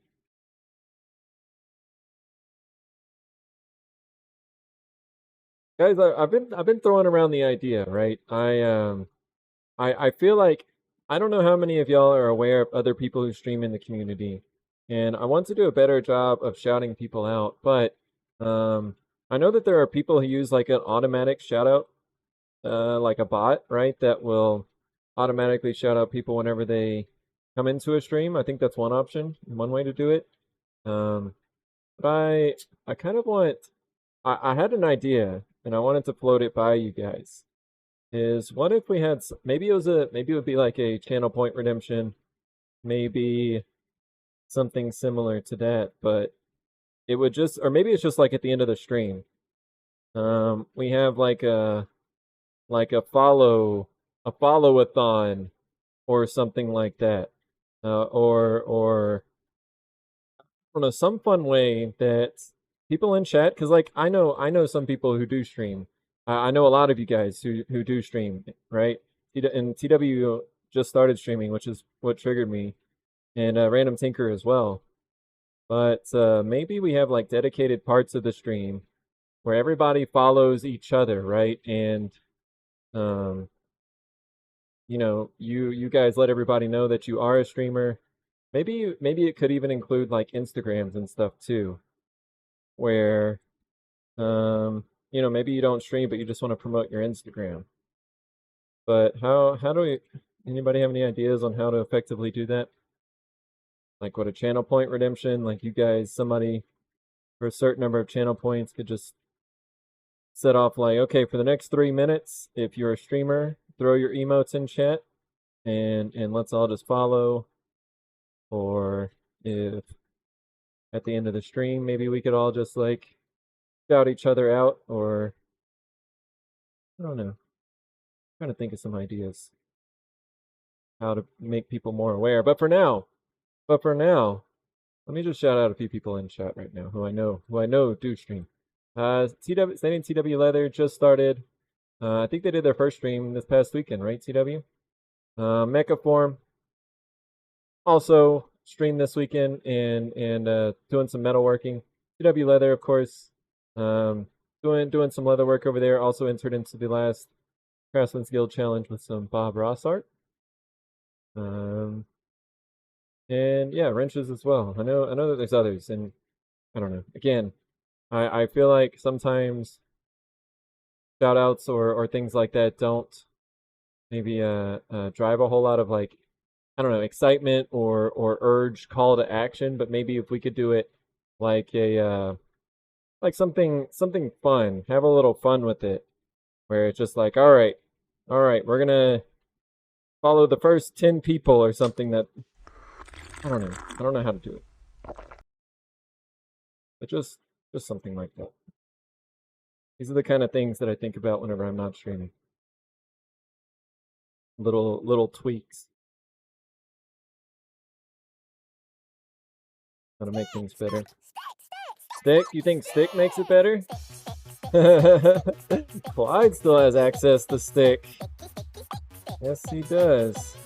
Guys, I've been throwing around the idea, right? I feel like I don't know how many of y'all are aware of other people who stream in the community, and I want to do a better job of shouting people out, but I know that there are people who use like an automatic shout out, like a bot, right, that will automatically shout out people whenever they come into a stream. I think that's one option, one way to do it. But I kind of want I had an idea and I wanted to float it by you guys. Is what if we had maybe maybe it would be like a channel point redemption, maybe something similar to that, but it would just or maybe it's just like at the end of the stream. We have like a follow-a-thon or something like that. Or I don't know, some fun way that people in chat, because like I know some people who do stream. I know a lot of you guys who do stream, right? And TW just started streaming, which is what triggered me, and Random Tinker as well. But maybe we have like dedicated parts of the stream where everybody follows each other, right? And um, you know, you guys let everybody know that you are a streamer. Maybe it could even include like Instagrams and stuff too, where you know, maybe you don't stream but you just want to promote your Instagram. But how do we anybody have any ideas on how to effectively do that? Like what a channel point redemption, like you guys somebody for a certain number of channel points could just set off like, okay, for the next 3 minutes, if you're a streamer, throw your emotes in chat and let's all just follow. Or if at the end of the stream, maybe we could all just like shout each other out, or I don't know. I'm trying to think of some ideas how to make people more aware. But for now, let me just shout out a few people in chat right now who I know do stream. TW Standing TW Leather just started. I think they did their first stream this past weekend, right? TW. Mecha Form also streamed this weekend and doing some metalworking. TW Leather, of course, um, doing some leather work over there. Also entered into the last Craftsman's Guild challenge with some Bob Ross art. Um, and yeah, wrenches as well. I know that there's others, and I don't know. Again, I feel like sometimes shout outs or things like that don't maybe drive a whole lot of like I don't know excitement or urge call to action, but maybe if we could do it like a like something fun, have a little fun with it, where it's just like all right, we're gonna follow the first 10 people or something that I don't know how to do it, but just something like that. These are the kind of things that I think about whenever I'm not streaming. Little tweaks. How to make things better. Stick? You think Stick makes it better? Clyde still has access to Stick. Yes, he does.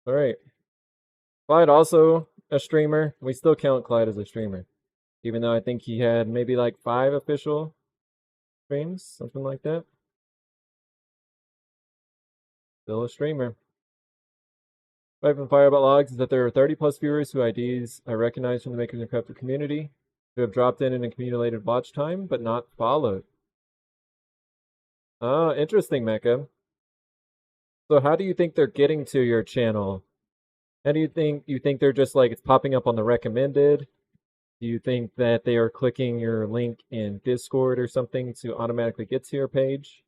Alright. Clyde also a streamer. We still count Clyde as a streamer. Even though I think he had maybe like 5 official streams, something like that. Still a streamer. What I've been fired about logs is that there are 30 plus viewers whose IDs I recognize from the Makers and Crafter community who have dropped in and accumulated watch time but not followed. Oh, interesting, Mecha. So how do you think they're getting to your channel? How do you think they're just like it's popping up on the recommended? Do you think that they are clicking your link in Discord or something to automatically get to your page?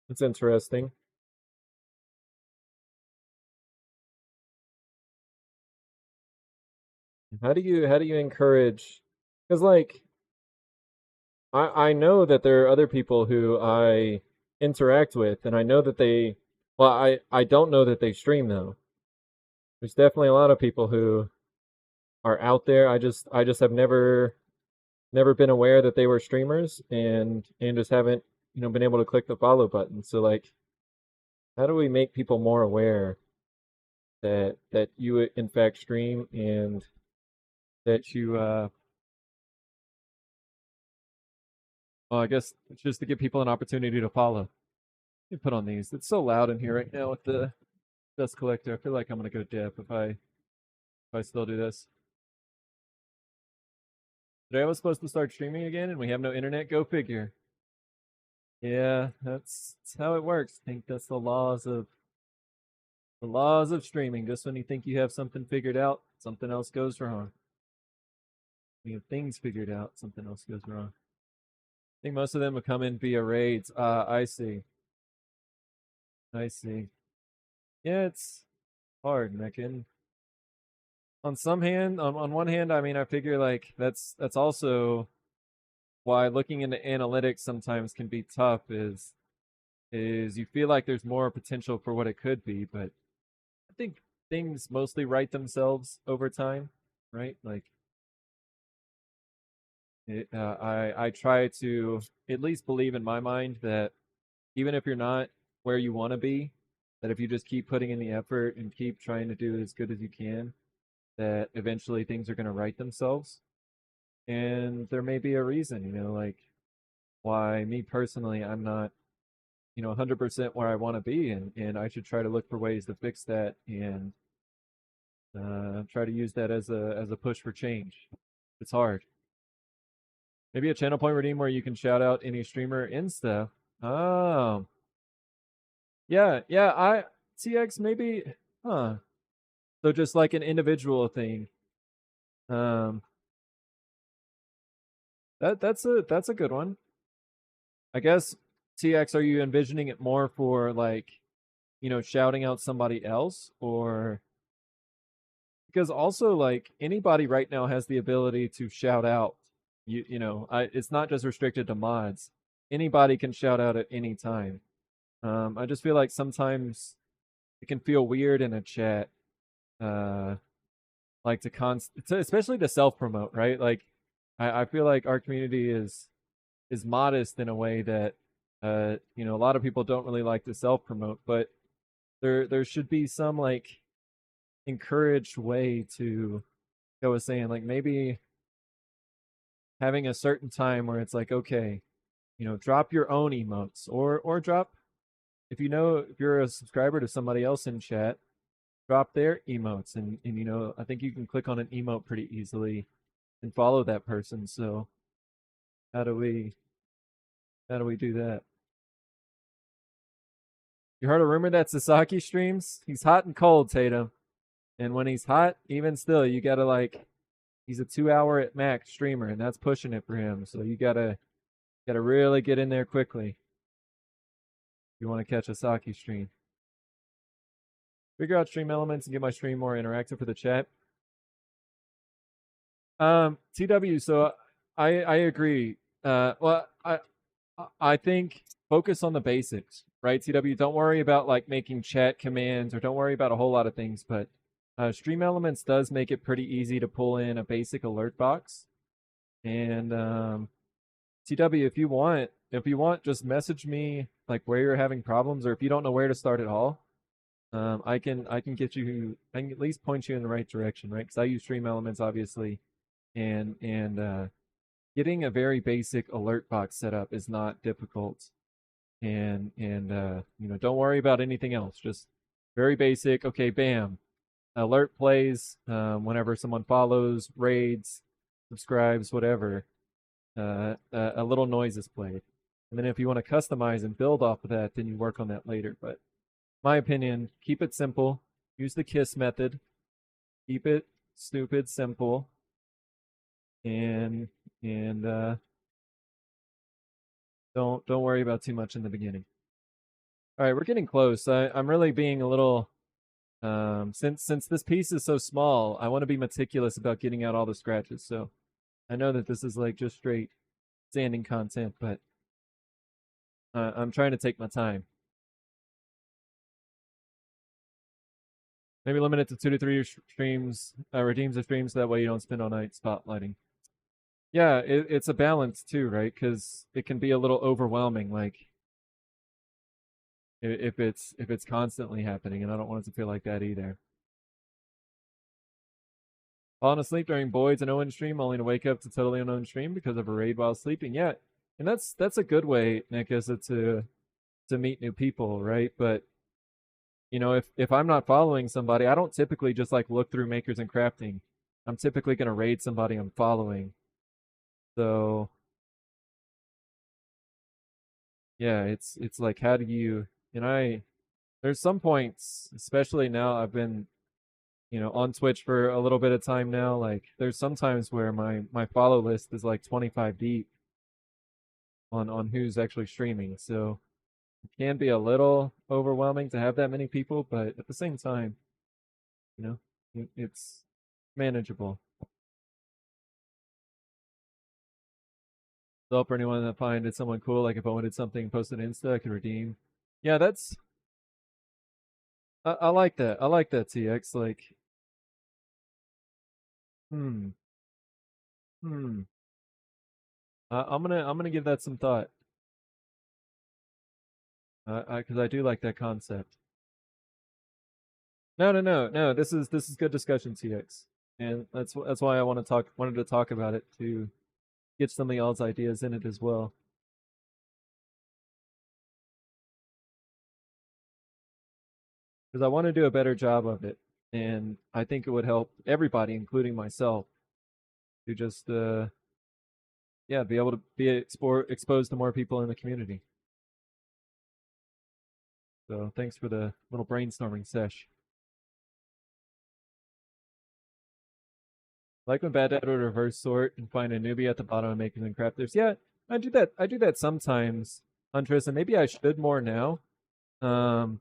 That's interesting. How do you encourage? Because like I know that there are other people who I interact with, and I know that they well I don't know that they stream though. There's definitely a lot of people who are out there. I just have never been aware that they were streamers and just haven't you know been able to click the follow button. So like, how do we make people more aware that you in fact stream and that you well I guess it's just to give people an opportunity to follow. You put on these. It's so loud in here right now with the dust collector. I feel like I'm gonna go deaf if I still do this. Today I was supposed to start streaming again and we have no internet. Go figure. Yeah, that's how it works. I think that's the laws of streaming. Just when you think you have something figured out, something else goes wrong. When you have things figured out, something else goes wrong. I think most of them have come in via raids. I see. I see. Yeah, it's hard, Mekin. On one hand, I mean, I figure like that's also why looking into analytics sometimes can be tough. Is you feel like there's more potential for what it could be, but I think things mostly right themselves over time, right? Like I try to at least believe in my mind that even if you're not where you want to be, that if you just keep putting in the effort and keep trying to do as good as you can, that eventually things are going to right themselves. And there may be a reason, like why me personally, I'm not, 100% where I want to be, and I should try to look for ways to fix that and try to use that as a push for change. It's hard. Maybe a channel point redeem where you can shout out any streamer and stuff. Oh, yeah, yeah. I TX maybe, huh? So just like an individual thing. Um, that's a good one. I guess TX. Are you envisioning it more for like, shouting out somebody else, or because also like anybody right now has the ability to shout out. It's not just restricted to mods. Anybody can shout out at any time. I just feel like sometimes it can feel weird in a chat, uh, like especially to self promote, right? Like, I feel like our community is modest in a way that, a lot of people don't really like to self promote, but there should be some like encouraged way to, I was saying, like maybe having a certain time where it's like, okay, drop your own emotes, or drop, if you're a subscriber to somebody else in chat, drop their emotes, and I think you can click on an emote pretty easily and follow that person. So how do we how do we do that? You heard a rumor that Sasaki streams? He's hot and cold, Tatum. And when he's hot, even still, you gotta like, he's a 2 hour at max streamer, and that's pushing it for him. So you gotta really get in there quickly if you want to catch a Saki stream. Figure out stream elements and get my stream more interactive for the chat. TW. So I agree. Well, I think focus on the basics, right? TW. Don't worry about like making chat commands, or don't worry about a whole lot of things. But Stream Elements does make it pretty easy to pull in a basic alert box. And TW, if you want, just message me like where you're having problems, or if you don't know where to start at all. I can get you. I can at least point you in the right direction, right? Because I use Stream Elements, obviously, and getting a very basic alert box set up is not difficult. And don't worry about anything else. Just very basic. Okay, bam, alert plays whenever someone follows, raids, subscribes, whatever. A little noise is played, and then if you want to customize and build off of that, then you work on that later. But my opinion, keep it simple. Use the KISS method. Keep it stupid simple, and don't worry about too much in the beginning. All right, we're getting close. I'm really being a little, since this piece is so small, I want to be meticulous about getting out all the scratches. So I know that this is like just straight standing content, but I'm trying to take my time. Maybe limit it to 2 to 3 streams, redeems of streams. That way you don't spend all night spotlighting. Yeah, it's a balance too, right? Because it can be a little overwhelming, like if it's constantly happening, and I don't want it to feel like that either. Falling asleep during Boyd's and Owen stream, only to wake up to totally unknown stream because of a raid while sleeping. Yeah, and that's a good way, Nick, is it to meet new people, right? But if I'm not following somebody, I don't typically just like look through makers and crafting. I'm typically gonna raid somebody I'm following. So yeah, it's like how do you and I there's some points, especially now I've been, on Twitch for a little bit of time now, like there's sometimes where my follow list is like 25 deep on who's actually streaming. So it can be a little overwhelming to have that many people, but at the same time, you know, it's manageable. So for anyone that finded someone cool, like if I wanted something posted Insta, I could redeem. Yeah, I like that. I like that TX. Like, hmm, hmm. I'm gonna give that some thought. Because I do like that concept. No, no, no, no. This is good discussion, TX, and that's why I wanted to talk about it to get something else ideas in it as well. Because I want to do a better job of it, and I think it would help everybody, including myself, to just yeah, be able to be exposed to more people in the community. So thanks for the little brainstorming sesh. Like when Bad Dad would reverse sort and find a newbie at the bottom and make them crafters. Yeah, I do that. I do that sometimes, Huntress, and maybe I should more now. Um,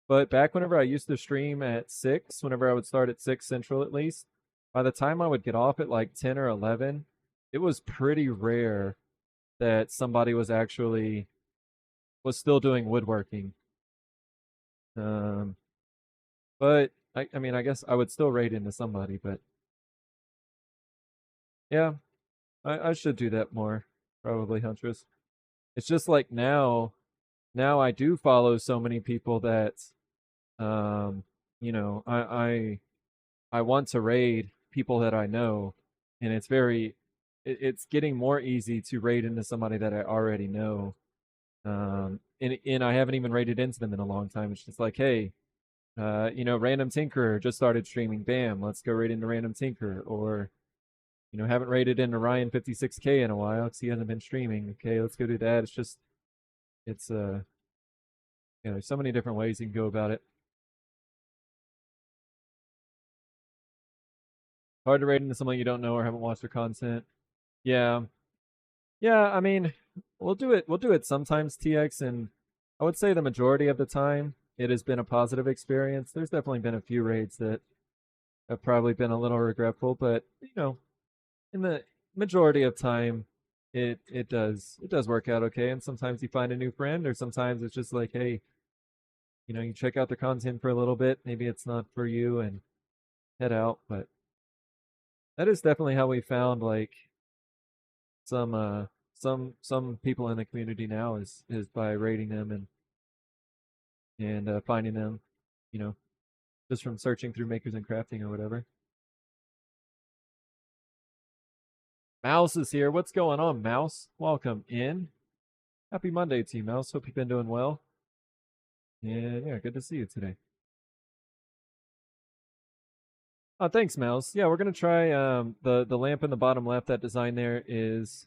but back whenever I used to stream at 6, whenever I would start at 6 Central at least, by the time I would get off at like 10 or 11, it was pretty rare that somebody was still doing woodworking. Um, but I mean, I guess I would still raid into somebody, but yeah, I should do that more, probably, Huntress. It's just like now I do follow so many people that, um, I want to raid people that I know, and it's getting more easy to raid into somebody that I already know. And I haven't even raided into them in a long time. It's just like, hey, Random Tinkerer just started streaming. Bam, let's go raid into Random Tinkerer. Or, haven't raided into Ryan 56K in a while because he hasn't been streaming. Okay, let's go do that. It's there's so many different ways you can go about it. Hard to raid into someone you don't know or haven't watched their content. Yeah, yeah. I mean, we'll do it. We'll do it sometimes, TX, and I would say the majority of the time it has been a positive experience. There's definitely been a few raids that have probably been a little regretful, but in the majority of time, it does work out okay. And sometimes you find a new friend, or sometimes it's just like, hey, you check out the content for a little bit. Maybe it's not for you, and head out. But that is definitely how we found like some people in the community now is by rating them and finding them, you know, just from searching through Makers and Crafting or whatever. Mouse is here. What's going on, Mouse? Welcome in. Happy Monday to you, Mouse. Hope you've been doing well. And yeah, good to see you today. Oh, thanks, Mouse. Yeah, we're gonna try the lamp in the bottom left. That design there is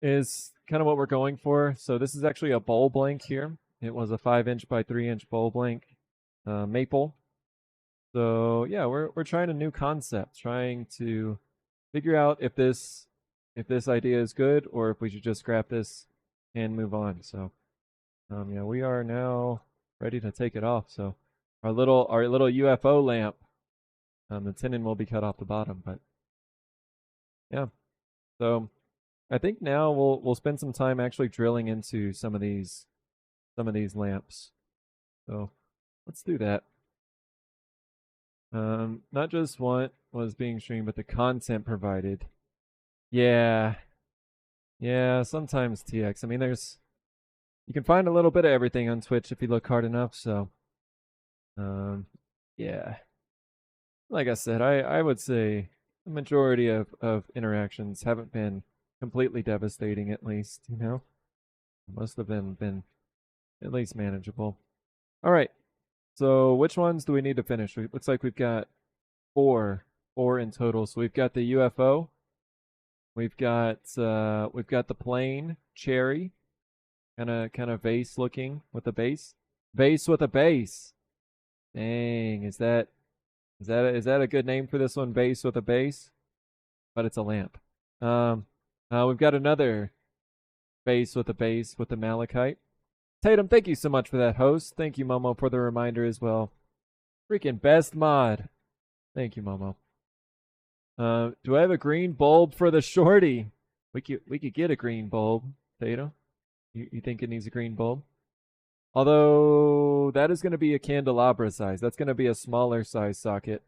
kind of what we're going for. So this is actually a bowl blank here. It was a 5-inch by 3-inch bowl blank maple. So yeah, we're trying a new concept, trying to figure out if this idea is good or if we should just scrap this and move on. So yeah, we are now ready to take it off. So our little UFO lamp, the tenon will be cut off the bottom, but yeah. So I think now we'll spend some time actually drilling into some of these lamps. So let's do that. Not just what was being streamed, but the content provided. Yeah, yeah. Sometimes TX. I mean, you can find a little bit of everything on Twitch if you look hard enough. So, um, yeah. Like I said, I would say the majority of interactions haven't been completely devastating. At least, most of them been at least manageable. All right. So which ones do we need to finish? It looks like we've got four in total. So we've got the UFO, we've got the plane cherry, kind of vase looking with a base. Vase with a base. Dang, is that a good name for this one? Vase with a base, but it's a lamp. We've got another base with a base with the malachite. Tatum, thank you so much for that, host. Thank you, Momo, for the reminder as well. Freaking best mod. Thank you, Momo. Do I have a green bulb for the shorty? We could get a green bulb, Tatum. You think it needs a green bulb? Although that is going to be a candelabra size. That's going to be a smaller size socket.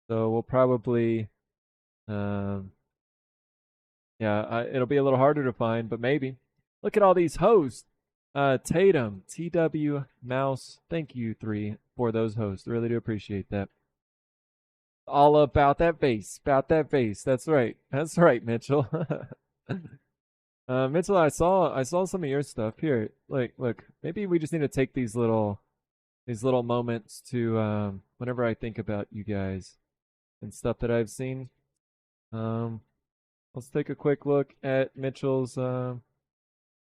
So we'll probably, yeah, it'll be a little harder to find, but maybe. Look at all these hosts. Tatum, TW, Mouse, thank you 3 for those hosts. Really do appreciate that. All about that base, That's right. That's right, Mitchell. Mitchell, I saw some of your stuff here. Like, look, maybe we just need to take these little moments to whenever I think about you guys and stuff that I've seen. Let's take a quick look at Mitchell's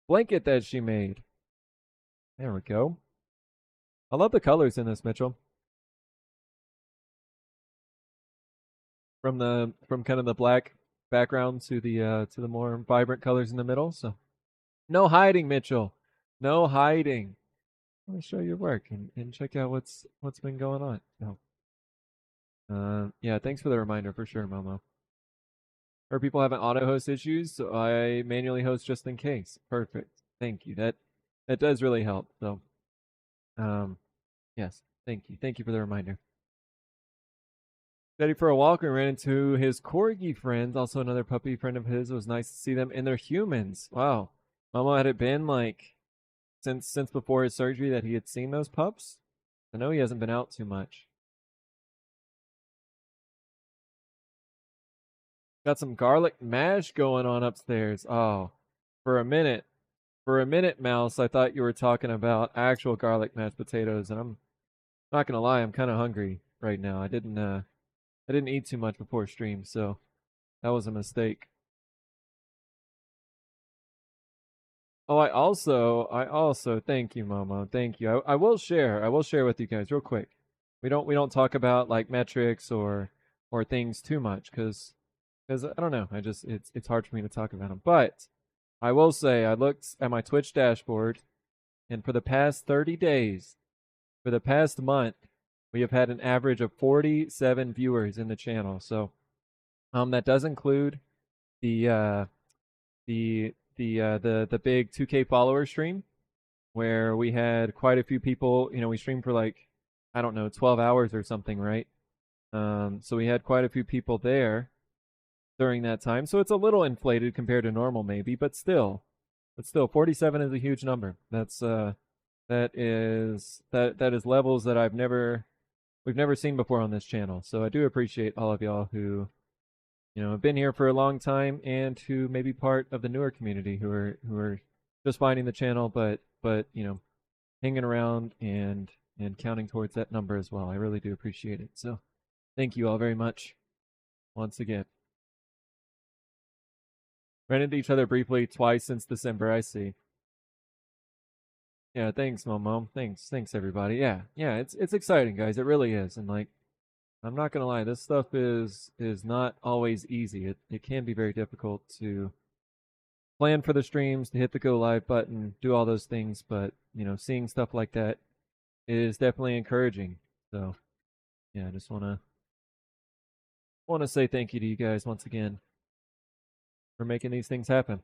blanket that she made. There we go. I love the colors in this, Mitchell. From kind of the black background to the more vibrant colors in the middle. So no hiding, Mitchell. No hiding. Let me show your work and check out what's been going on. No. Yeah, thanks for the reminder for sure, Momo. Or people having auto host issues, so I manually host just in case. Perfect. Thank you. That does really help. So yes, thank you. Thank you for the reminder. Ready for a walk and ran into his corgi friends, also another puppy friend of his. It was nice to see them, and they're humans. Wow. Momo, had it been like since before his surgery that he had seen those pups? I know he hasn't been out too much. Got some garlic mash going on upstairs. Oh, for a minute, Mouse, I thought you were talking about actual garlic mashed potatoes, and I'm not gonna lie, I'm kind of hungry right now. I didn't eat too much before stream, so that was a mistake. Oh, I also thank you, Momo. Thank you. I will share with you guys real quick. We don't talk about like metrics or things too much because I don't know. I just it's hard for me to talk about them. But I will say I looked at my Twitch dashboard, and for the past 30 days, for the past month, we have had an average of 47 viewers in the channel. So, that does include the big 2K follower stream where we had quite a few people. You know, we streamed for like I don't know 12 hours or something, right? So we had quite a few people there during that time. So it's a little inflated compared to normal, maybe, but still, 47 is a huge number. That's that is levels that we've never seen before on this channel. So I do appreciate all of y'all who, you know, have been here for a long time and who may be part of the newer community who are just finding the channel, but you know, hanging around and counting towards that number as well. I really do appreciate it. So thank you all very much once again. Ran into each other briefly twice since December. I see. Yeah, thanks, Momo. Thanks everybody. Yeah, it's exciting, guys. It really is. And like, I'm not gonna lie, this stuff is not always easy. It can be very difficult to plan for the streams, to hit the go live button, do all those things. But you know, seeing stuff like that is definitely encouraging. So, yeah, I just wanna say thank you to you guys once again for making these things happen.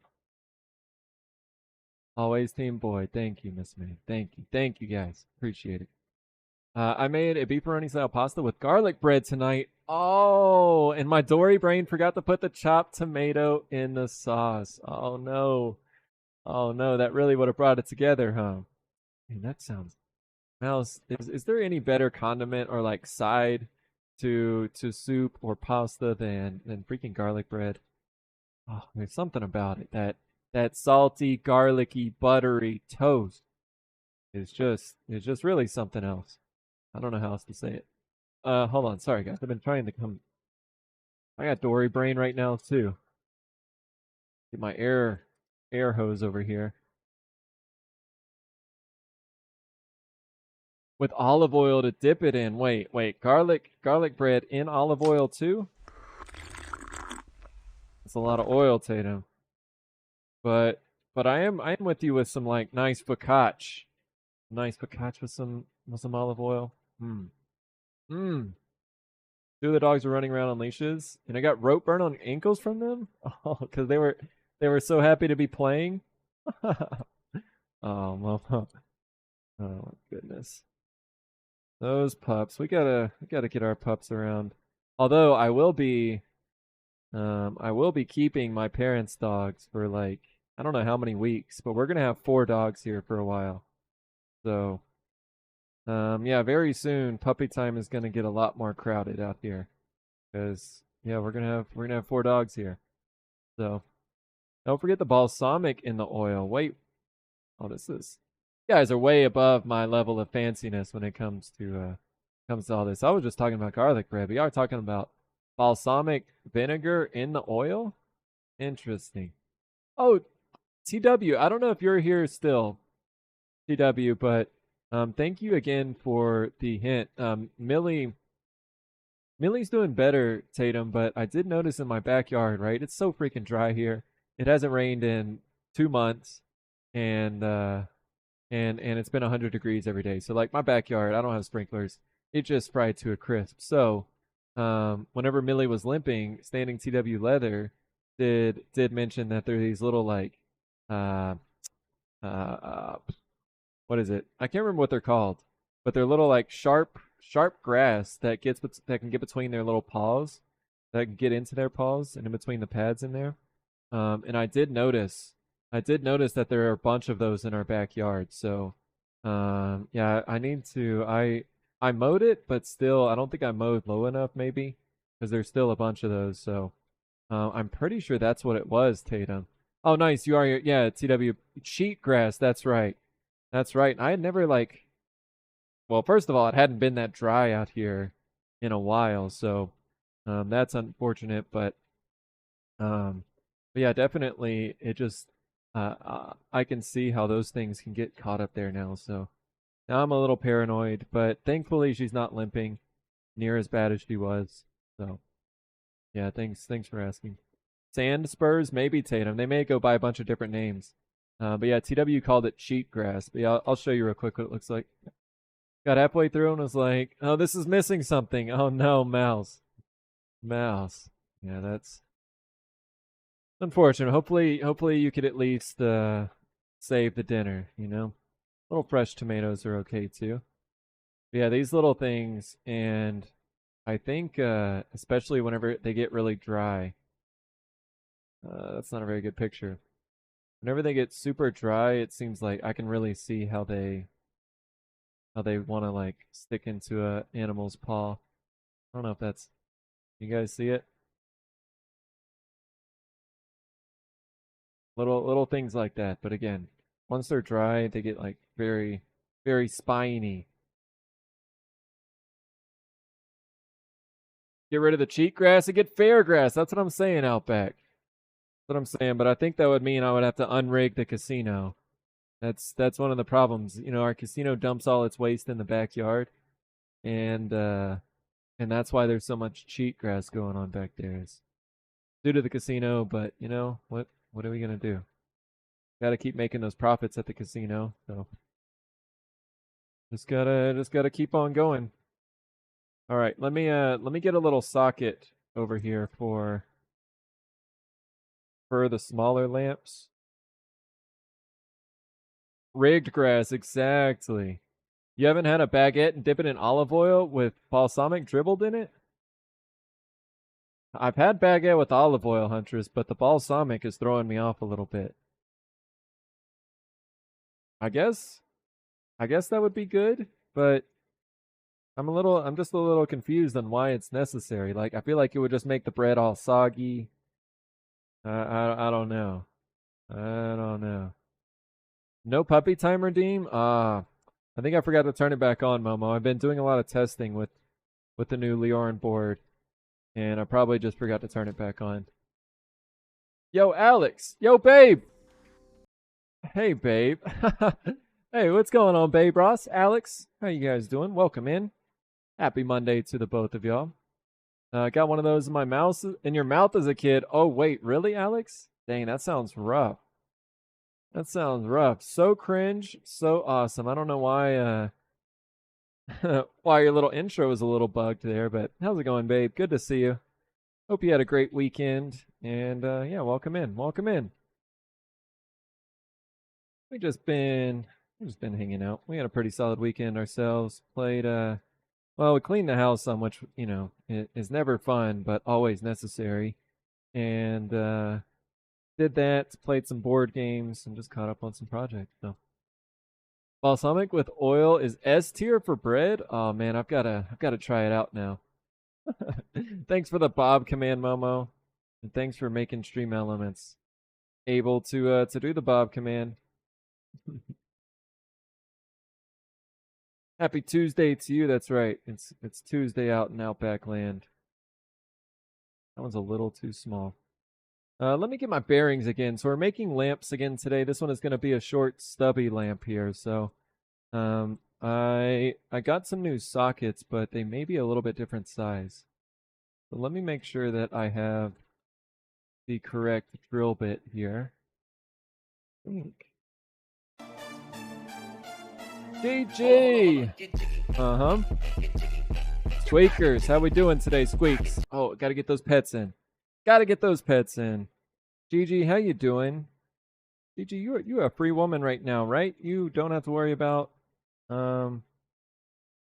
Always Team Boy. Thank you, Miss May. Thank you guys. Appreciate it. I made a beefaroni style pasta with garlic bread tonight. Oh, and my Dory brain forgot to put the chopped tomato in the sauce. Oh no. Oh no, that really would have brought it together, huh? Man, that sounds. Mouse, is there any better condiment or like side to soup or pasta than freaking garlic bread? Oh, there's something about it that salty, garlicky, buttery toast is just really something else. I don't know how else to say it. Hold on, sorry guys. I've been trying to come. I got Dory brain right now too. Get my air hose over here. with olive oil to dip it in. Wait, garlic bread in olive oil too? That's a lot of oil, Tatum. But I am with you with some like nice focaccia. Nice focaccia with some olive oil. Hmm. Hmm. Two of the dogs were running around on leashes, and I got rope burn on ankles from them. Oh, because they were so happy to be playing. Oh, well, oh my goodness. Those pups. We gotta get our pups around. Although I will be keeping my parents' dogs for like I don't know how many weeks, but we're gonna have 4 dogs here for a while. So yeah, very soon puppy time is gonna get a lot more crowded out here. Because yeah, we're gonna have 4 dogs here. So don't forget the balsamic in the oil. Wait, oh, this is you guys are way above my level of fanciness when it comes to all this. I was just talking about garlic bread, but y'all are talking about balsamic vinegar in the oil. Interesting. Oh, TW, I don't know if you're here still, TW, but thank you again for the hint. Millie's doing better, Tatum, but I did notice in my backyard, right? It's so freaking dry here. It hasn't rained in 2 months, and and it's been 100 degrees every day. So like my backyard, I don't have sprinklers. It just fried to a crisp. So whenever Millie was limping, standing TW leather did mention that there are these little like uh uh what is it? I can't remember what they're called, but they're little like sharp grass that can get between their little paws, that can get into their paws and in between the pads in there. And I did notice that there are a bunch of those in our backyard. So, yeah, I need to. I mowed it, but still, I don't think I mowed low enough, maybe, because there's still a bunch of those. So, I'm pretty sure that's what it was, Tatum. Oh, nice. You are, yeah, TW cheat grass. That's right. That's right. I had never like. Well, first of all, it hadn't been that dry out here in a while, so that's unfortunate. Um, but yeah, definitely, it just I can see how those things can get caught up there now. So now I'm a little paranoid, but thankfully she's not limping near as bad as she was. So yeah, thanks for asking. Sand spurs, maybe Tatum. They may go by a bunch of different names. But yeah, TW called it cheat grass. But yeah, I'll show you real quick what it looks like. Got halfway through and was like, "Oh, this is missing something. Oh no, mouse. Yeah, that's unfortunate. Hopefully you could at least save the dinner. You know, little fresh tomatoes are okay too. But yeah, these little things, and I think especially whenever they get really dry. That's not a very good picture. Whenever they get super dry, it seems like I can really see how they want to like stick into a animal's paw. I don't know if that's you guys see it. Little things like that. But again, once they're dry, they get like very spiny. Get rid of the cheat grass and get fair grass. That's what I'm saying, Outback. That's what I'm saying. But I think that would mean I would have to unrig the casino. That's one of the problems. You know, our casino dumps all its waste in the backyard, and uh, and that's why there's so much cheat grass going on back there. It's due to the casino, but you know what are we gonna do? Got to keep making those profits at the casino. So just gotta keep on going. All right, let me get a little socket over here for the smaller lamps. Rigged grass, exactly. You haven't had a baguette and dip it in olive oil with balsamic dribbled in it? I've had baguette with olive oil, Huntress, but the balsamic is throwing me off a little bit. I guess I guess that would be good, but I'm just a little confused on why it's necessary. Like I feel like it would just make the bread all soggy. I don't know. I don't know. No puppy time redeem? I think I forgot to turn it back on, Momo. I've been doing a lot of testing with the new Leorin board, and I probably just forgot to turn it back on. Yo, Alex. Yo, babe. Hey, babe. Hey, what's going on, Babe Ross? Alex, how you guys doing? Welcome in. Happy Monday to the both of y'all. Got one of those in your mouth as a kid. Oh, wait, really, Alex? Dang, that sounds rough. That sounds rough. So cringe, so awesome. I don't know why why your little intro was a little bugged there, but how's it going, babe? Good to see you. Hope you had a great weekend. And yeah, welcome in. Welcome in. We just been we just been hanging out. We had a pretty solid weekend ourselves. Played well, we cleaned the house some, which, is never fun, but always necessary. And did that, played some board games, and just caught up on some projects. So balsamic with oil is S tier for bread. Oh man, I've gotta try it out now. Thanks for the Bob command, Momo, and thanks for making Stream Elements able to do the Bob command. Happy Tuesday to you. That's right. It's Tuesday out in Outback Land. That one's a little too small. Let me get my bearings again. So we're making lamps again today. This one is going to be a short, stubby lamp here. So I got some new sockets, but they may be a little bit different size. So let me make sure that I have the correct drill bit here. GG! Uh-huh. Squeakers, how we doing today, Squeaks? Oh, gotta get those pets in. Gotta get those pets in. Gigi, how you doing? Gigi, you're a free woman right now, right? You don't have to worry about you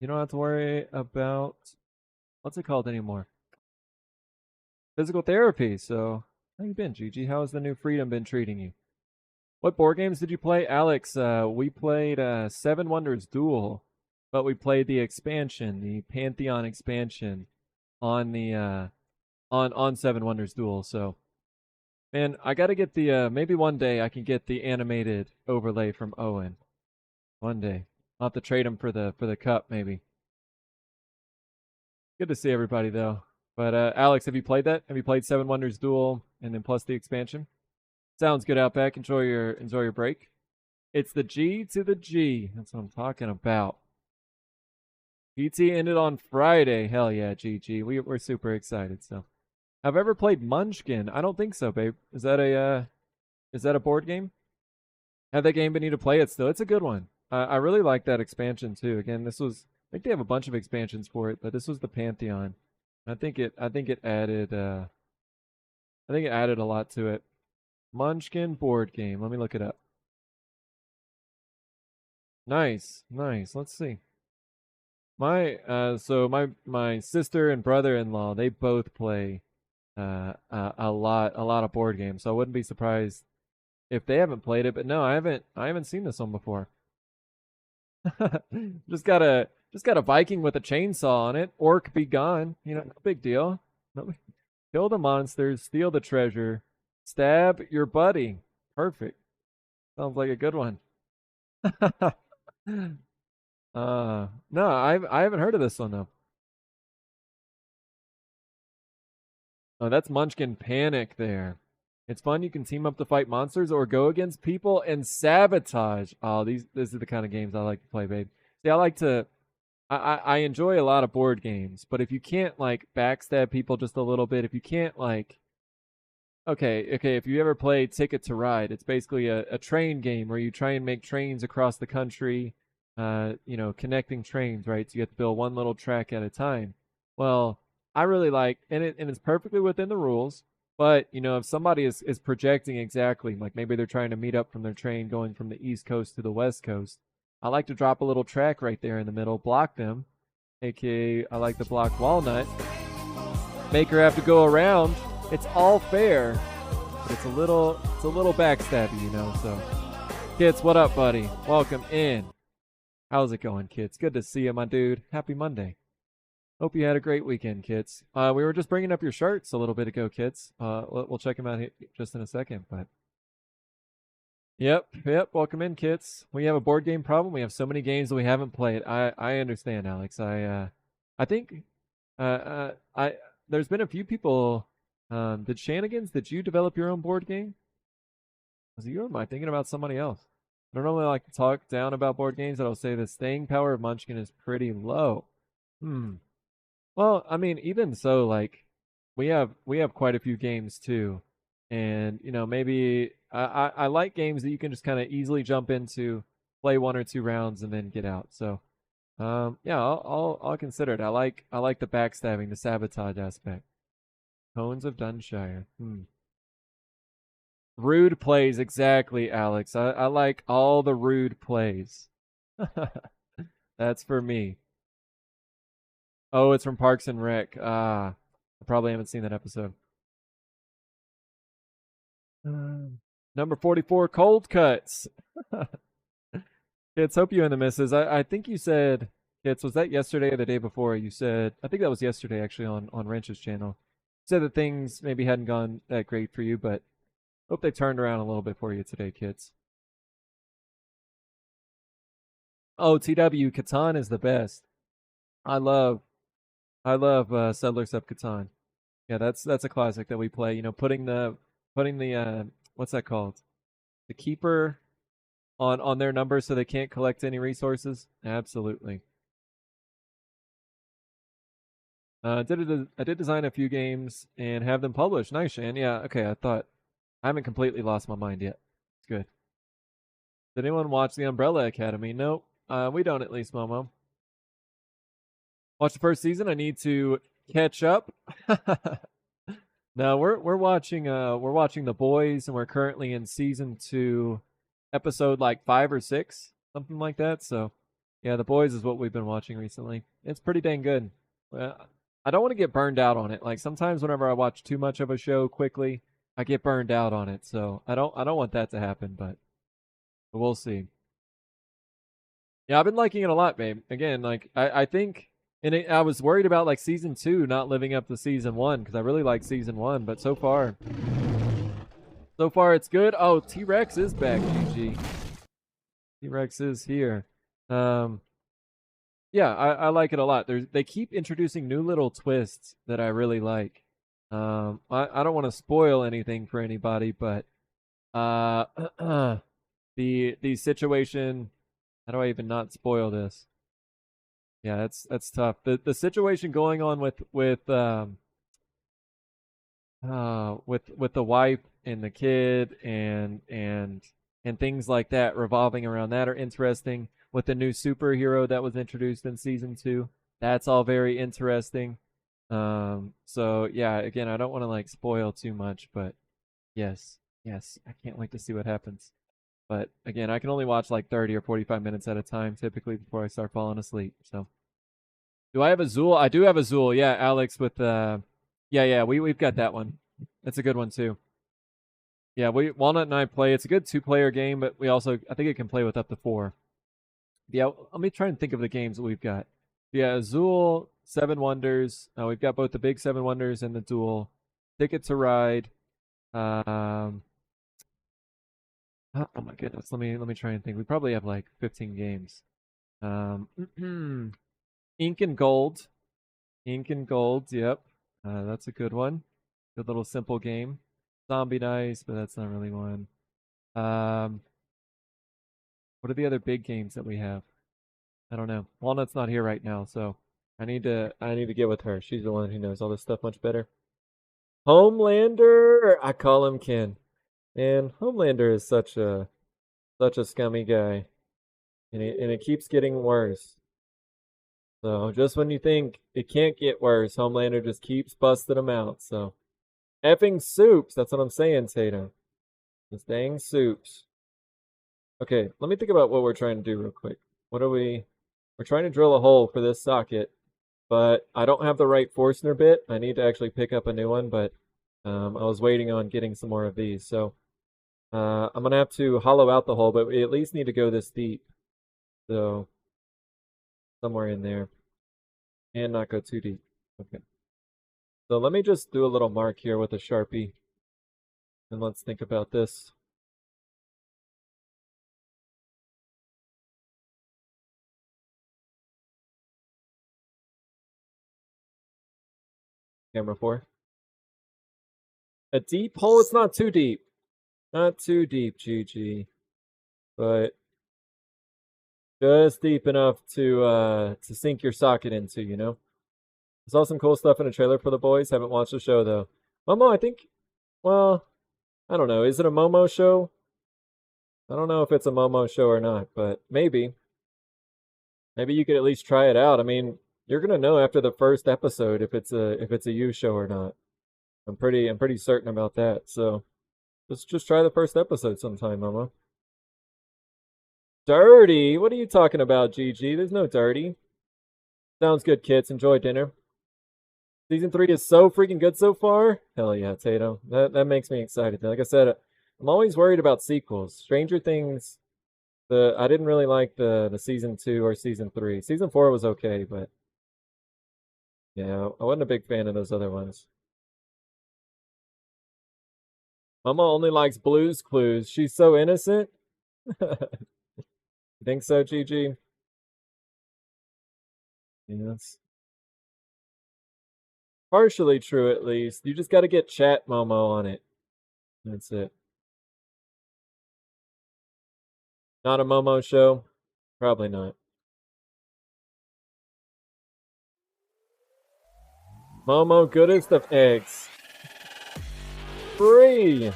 don't have to worry about what's it called anymore? Physical therapy. So how you been, Gigi? How has the new freedom been treating you? What board games did you play? Alex, we played Seven Wonders Duel, but we played the expansion, the Pantheon expansion on the on Seven Wonders Duel. So man, I gotta get the maybe one day I can get the animated overlay from Owen. One day. I'll have to trade him for the cup, maybe. Good to see everybody though. But Alex, have you played that? Have you played Seven Wonders Duel and then plus the expansion? Sounds good, Outback. Enjoy your break. It's the G to the G. That's what I'm talking about. PT ended on Friday. Hell yeah, GG. We're super excited. So, have I ever played Munchkin? I don't think so, babe. Is that a board game? Have that game been need to play it still? It's a good one. I really like that expansion too. Again, this was I think they have a bunch of expansions for it, but this was the Pantheon. I think it added a lot to it. Munchkin board game. Let me look it up. Nice, nice. Let's see. My sister and brother-in-law, they both play a lot of board games. So I wouldn't be surprised if they haven't played it, but no, I haven't seen this one before. just got a Viking with a chainsaw on it. Orc be gone. No big deal. Kill the monsters, steal the treasure, stab your buddy. Perfect. Sounds like a good one. No, I haven't heard of this one though. Oh, that's Munchkin Panic there. It's fun. You can team up to fight monsters or go against people and sabotage. Oh, this is the kind of games I like to play, babe. See, I enjoy a lot of board games, but if you can't like backstab people just a little bit, if you can't like, okay, if you ever play Ticket to Ride, it's basically a train game where you try and make trains across the country, connecting trains, right? So you have to build one little track at a time. Well, I really like, and it's perfectly within the rules. But if somebody is projecting exactly, like maybe they're trying to meet up from their train going from the East Coast to the West Coast, I like to drop a little track right there in the middle, block them, aka I like to block Walnut, make her have to go around. It's all fair, but it's a little backstabby, So, Kits, what up, buddy? Welcome in. How's it going, Kits? Good to see you, my dude. Happy Monday. Hope you had a great weekend, Kits. We were just bringing up your shirts a little bit ago, Kits. We'll check them out just in a second, but yep. Welcome in, Kits. We have a board game problem. We have so many games that we haven't played. I understand, Alex. I think there's been a few people. Did you develop your own board game? Was it you or am I thinking about somebody else? don't normally like to talk down about board games, but I'll say the staying power of Munchkin is pretty low. Well, I mean, even so, like we have quite a few games too, and maybe I like games that you can just kind of easily jump into, play 1 or 2 rounds, and then get out. So yeah, I'll consider it. I like the backstabbing, the sabotage aspect. Tones of Dunshire. Rude plays, exactly, Alex. I like all the rude plays. That's for me. Oh, it's from Parks and Rec. I probably haven't seen that episode. Number 44, Cold Cuts. Kids, hope you and the misses. I think you said, Kids, was that yesterday or the day before? You said, I think that was yesterday actually on Wrench's channel. You said that things maybe hadn't gone that great for you, but hope they turned around a little bit for you today, kids. Oh, TW, Catan is the best. I love Settlers of Catan. Yeah, that's a classic that we play. Putting the what's that called? The keeper on their number so they can't collect any resources. Absolutely. I did design a few games and have them published. Nice, Shan. Yeah, okay. I haven't completely lost my mind yet. It's good. Did anyone watch the Umbrella Academy? Nope. We don't, at least, Momo. Watch the first season. I need to catch up. No, we're watching The Boys, and we're currently in season 2, episode like 5 or 6, something like that. So, yeah, The Boys is what we've been watching recently. It's pretty dang good. I don't want to get burned out on it. Like sometimes whenever I watch too much of a show quickly, I get burned out on it. So I don't want that to happen, but we'll see. Yeah, I've been liking it a lot, babe. Again, like I think, I was worried about like season 2 not living up to season 1 because I really like season 1, but so far it's good. Oh, T Rex is back, GG. T Rex is here. Um, yeah, I like it a lot. They keep introducing new little twists that I really like. I don't want to spoil anything for anybody, but uh, the situation. How do I even not spoil this? Yeah, that's tough. The situation going on with the wife and the kid and things like that revolving around that are interesting. With the new superhero that was introduced in season 2, that's all very interesting. So yeah, again, I don't want to like spoil too much, but yes, yes, I can't wait to see what happens. But again, I can only watch like 30 or 45 minutes at a time typically before I start falling asleep. So, do I have a Zool? I do have a Zool. Yeah, Alex with yeah, we've got that one. That's a good one too. Yeah, we Walnut and I play. It's a good 2-player game, but we also I think it can play with up to 4. Yeah, let me try and think of the games that we've got. Yeah, Zool, Seven Wonders. We've got both the big Seven Wonders and the Duel. Ticket to Ride. Um, oh my goodness, let me try and think. We probably have like 15 games. Um, Ink and Gold. Ink and Gold. Yep, that's a good one. Good little simple game. Zombie Dice, but that's not really one. Um, what are the other big games that we have? I don't know. Walnut's not here right now, so I need to get with her. She's the one who knows all this stuff much better. Homelander, I call him Ken. And Homelander is such a scummy guy, and it keeps getting worse. So just when you think it can't get worse, Homelander just keeps busting them out. So effing soups, that's what I'm saying, Tatum. Just dang soups. Okay, let me think about what we're trying to do real quick. What are we? We're trying to drill a hole for this socket, but I don't have the right Forstner bit. I need to actually pick up a new one, but I was waiting on getting some more of these. So I'm gonna have to hollow out the hole, but we at least need to go this deep. So somewhere in there, and not go too deep. Okay. So let me just do a little mark here with a Sharpie, and let's think about this. Camera 4. A deep hole, it's not too deep. Not too deep, GG. But just deep enough to sink your socket into, you know. I saw some cool stuff in a trailer for The Boys. Haven't watched the show though. Momo, I think. Well, I don't know. Is it a Momo show? I don't know if it's a Momo show or not, but maybe. Maybe you could at least try it out. I mean, you're gonna know after the first episode if it's a you show or not. I'm pretty certain about that. So just try the first episode sometime, Momo. Dirty? What are you talking about, GG? There's no dirty. Sounds good, kids. Enjoy dinner. Season 3 is so freaking good so far. Hell yeah, Tato. That makes me excited. Like I said, I'm always worried about sequels. Stranger Things, I didn't really like the season 2 or season 3. Season 4 was okay, but yeah, I wasn't a big fan of those other ones. Mama only likes Blue's Clues. She's so innocent. You think so, Gigi? Yes. Partially true, at least. You just got to get chat Momo on it. That's it. Not a Momo show? Probably not. Momo, goodest of eggs. Bree!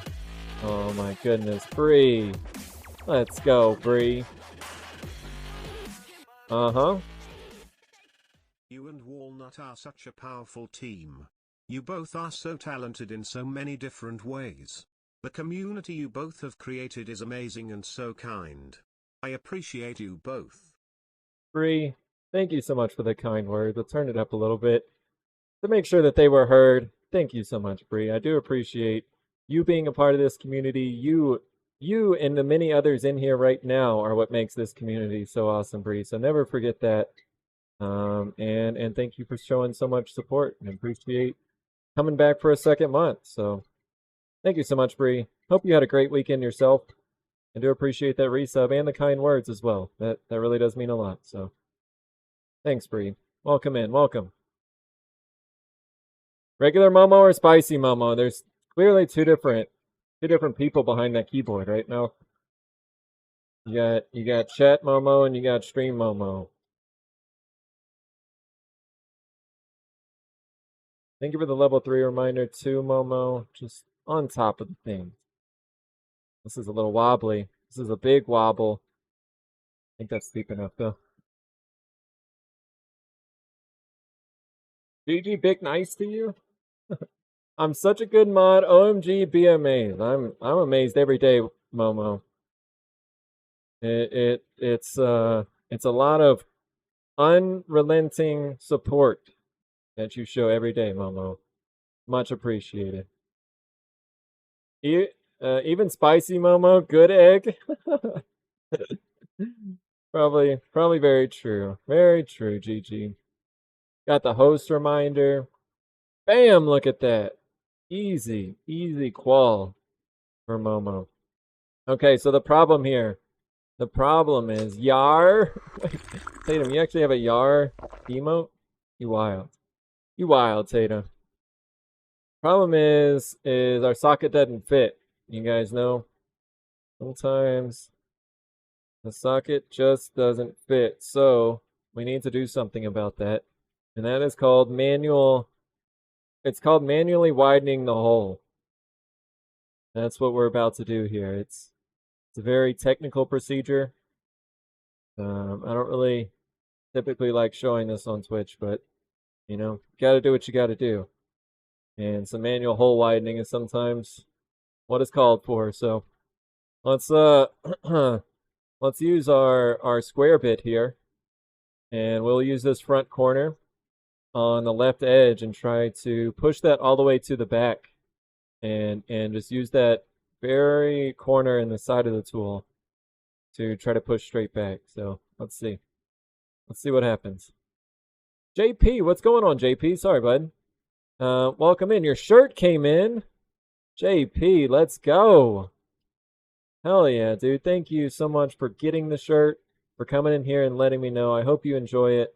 Oh my goodness, Bree. Let's go, Bree. Uh-huh. You and Walnut are such a powerful team. You both are so talented in so many different ways. The community you both have created is amazing and so kind. I appreciate you both. Bree, thank you so much for the kind words. I'll turn it up a little bit to make sure that they were heard. Thank you so much, Bree. I do appreciate you being a part of this community. You and the many others in here right now are what makes this community so awesome, Bree. So never forget that. And thank you for showing so much support and appreciate coming back for a second month. So thank you so much, Bree. Hope you had a great weekend yourself. I do appreciate that resub and the kind words as well. That really does mean a lot. So thanks, Bree. Welcome in. Welcome. Regular Momo or spicy Momo? There's clearly two different people behind that keyboard right now. You got chat Momo and you got stream Momo. Thank you for the level 3 reminder too, Momo. Just on top of the thing. This is a little wobbly. This is a big wobble. I think that's deep enough though. GG Big nice to you? I'm such a good mod. OMG BMAs. I'm amazed every day, Momo. It's a lot of unrelenting support that you show every day, Momo. Much appreciated. Even spicy Momo, good egg. Probably very true. Very true, GG. Got the host reminder. Bam, look at that. Easy qual for Momo. Okay, so the problem is Yar. Tatum, you actually have a Yar emote? You wild, Tatum. Problem is our socket doesn't fit. You guys know? Sometimes the socket just doesn't fit. So we need to do something about that. And that is called it's called manually widening the hole. That's what we're about to do here. It's a very technical procedure. I don't really typically like showing this on Twitch, but you know, gotta do what you gotta do. And some manual hole widening is sometimes what is called for. So let's let's use our square bit here, and we'll use this front corner on the left edge and try to push that all the way to the back, and just use that very corner in the side of the tool to try to push straight back. So let's see what happens. JP, what's going on, JP? Sorry, bud. Welcome in. Your shirt came in. JP, let's go. Hell yeah, dude. Thank you so much for getting the shirt, for coming in here and letting me know. I hope you enjoy it.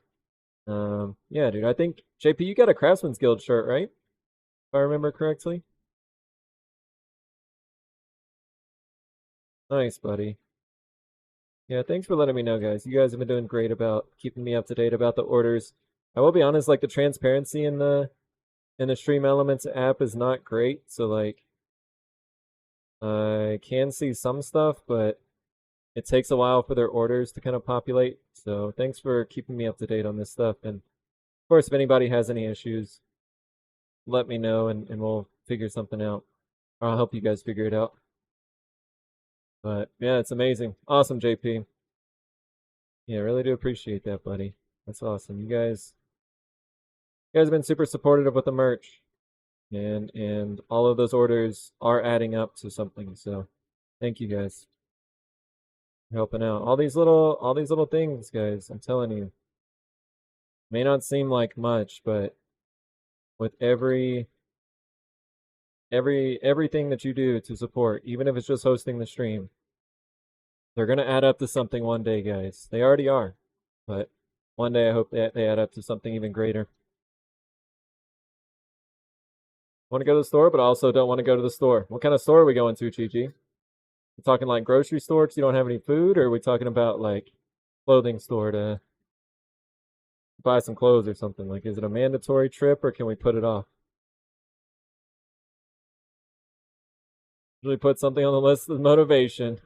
Yeah, dude. I think, JP, you got a Craftsman's Guild shirt, right? If I remember correctly. Nice, buddy. Yeah, thanks for letting me know, guys. You guys have been doing great about keeping me up to date about the orders. I will be honest, like the transparency in the Stream Elements app is not great. So like I can see some stuff, but it takes a while for their orders to kind of populate. So thanks for keeping me up to date on this stuff. And of course, if anybody has any issues, let me know and we'll figure something out. Or I'll help you guys figure it out. But yeah, it's amazing. Awesome, JP. Yeah, I really do appreciate that, buddy. That's awesome. You guys have been super supportive with the merch. And all of those orders are adding up to something. So thank you guys for helping out. All these little things, guys, I'm telling you. May not seem like much, but with everything that you do to support, even if it's just hosting the stream, they're gonna add up to something one day, guys. They already are, but one day I hope that they add up to something even greater. Want to go to the store, but I also don't want to go to the store. What kind of store are we going to, Chi Chi? We talking like grocery store because you don't have any food, or are we talking about like clothing store to buy some clothes or something? Like, is it a mandatory trip or can we put it off? Usually put something on the list of motivation.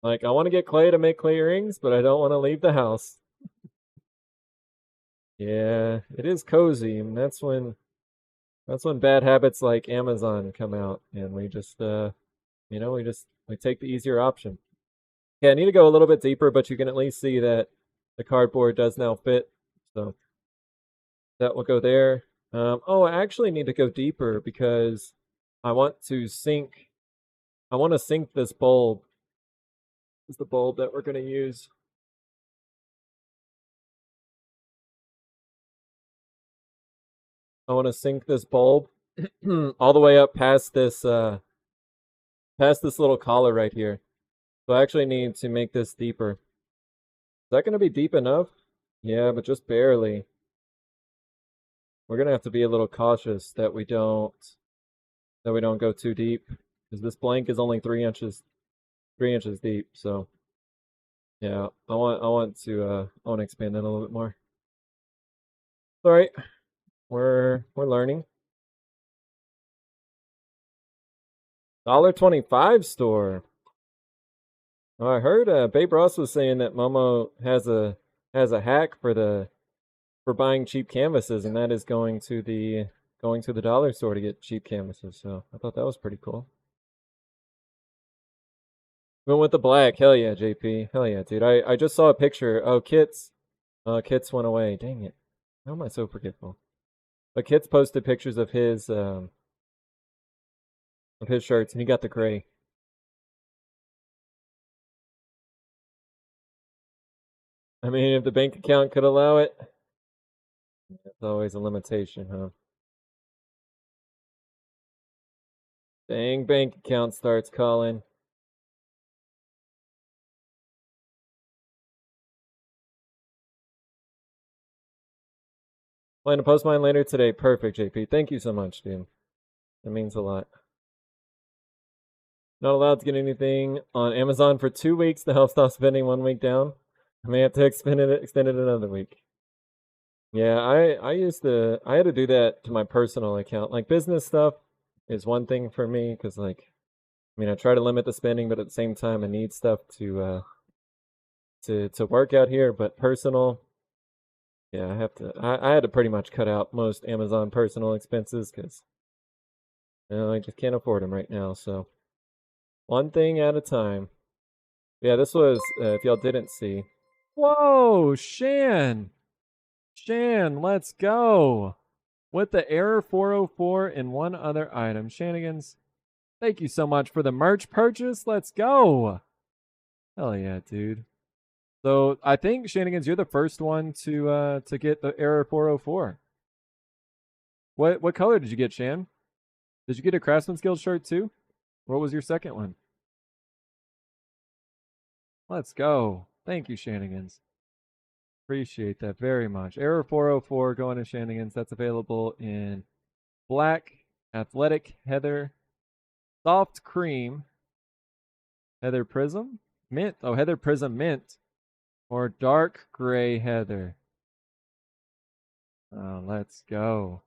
Like, I want to get clay to make clay rings, but I don't want to leave the house. Yeah, it is cozy, and that's when bad habits like Amazon come out, and we just we take the easier option. Yeah, I need to go a little bit deeper, but you can at least see that the cardboard does now fit. So that will go there. Oh, I actually need to go deeper because I want to sink. I want to sink this bulb. This is the bulb that we're going to use. I want to sink this bulb all the way up past this little collar right here. So I actually need to make this deeper. Is that going to be deep enough? Yeah, but just barely. We're going to have to be a little cautious that we don't go too deep because this blank is only 3 inches deep. So yeah, I want to expand that a little bit more. All right, we're learning. $1.25 store. Oh, I heard Babe Ross was saying that Momo has a hack for buying cheap canvases, and that is going to the dollar store to get cheap canvases. So I thought that was pretty cool. Went with the black. Hell yeah, JP. Hell yeah, dude. I just saw a picture. Oh, Kits. Kits went away. Dang it. How am I so forgetful? But Kits posted pictures of his shirts, and he got the gray. I mean, if the bank account could allow it, it's always a limitation, huh? Dang, bank account starts calling. Plan to post mine later today. Perfect, JP. Thank you so much, dude. That means a lot. Not allowed to get anything on Amazon for 2 weeks to help stop spending 1 week down. I may have to extend it another week. Yeah, I had to do that to my personal account. Like business stuff is one thing for me because like I mean I try to limit the spending, but at the same time I need stuff to work out here. But personal, yeah, I had to pretty much cut out most Amazon personal expenses because I just can't afford them right now. So one thing at a time. Yeah, this was if y'all didn't see. Whoa, Shan, let's go with the error 404 and one other item. Shanigans, thank you so much for the merch purchase. Let's go. Hell yeah, dude. So I think Shanigans, you're the first one to get the error 404. What color did you get, Shan? Did you get a Craftsman's Guild shirt too? What was your second one? Let's go. Thank you, Shanigans. Appreciate that very much. Error 404 going to Shanigans. That's available in black, athletic, heather, soft cream, Heather Prism? Mint. Oh, Heather Prism Mint. Or dark gray Heather. Let's go.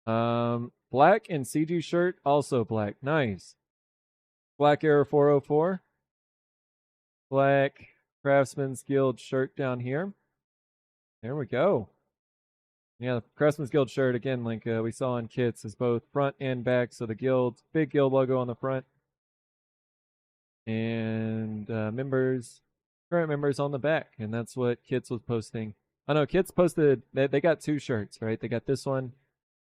Black and CG shirt, also black. Nice. Black Arrow 404. Black Craftsman's Guild shirt down here. There we go. Yeah, the Craftsman's Guild shirt, again, like we saw in kits, is both front and back. So the guild, big guild logo on the front. And members, current members on the back. And that's what Kits was posting. I know Kits posted, they got 2 shirts, right? They got this one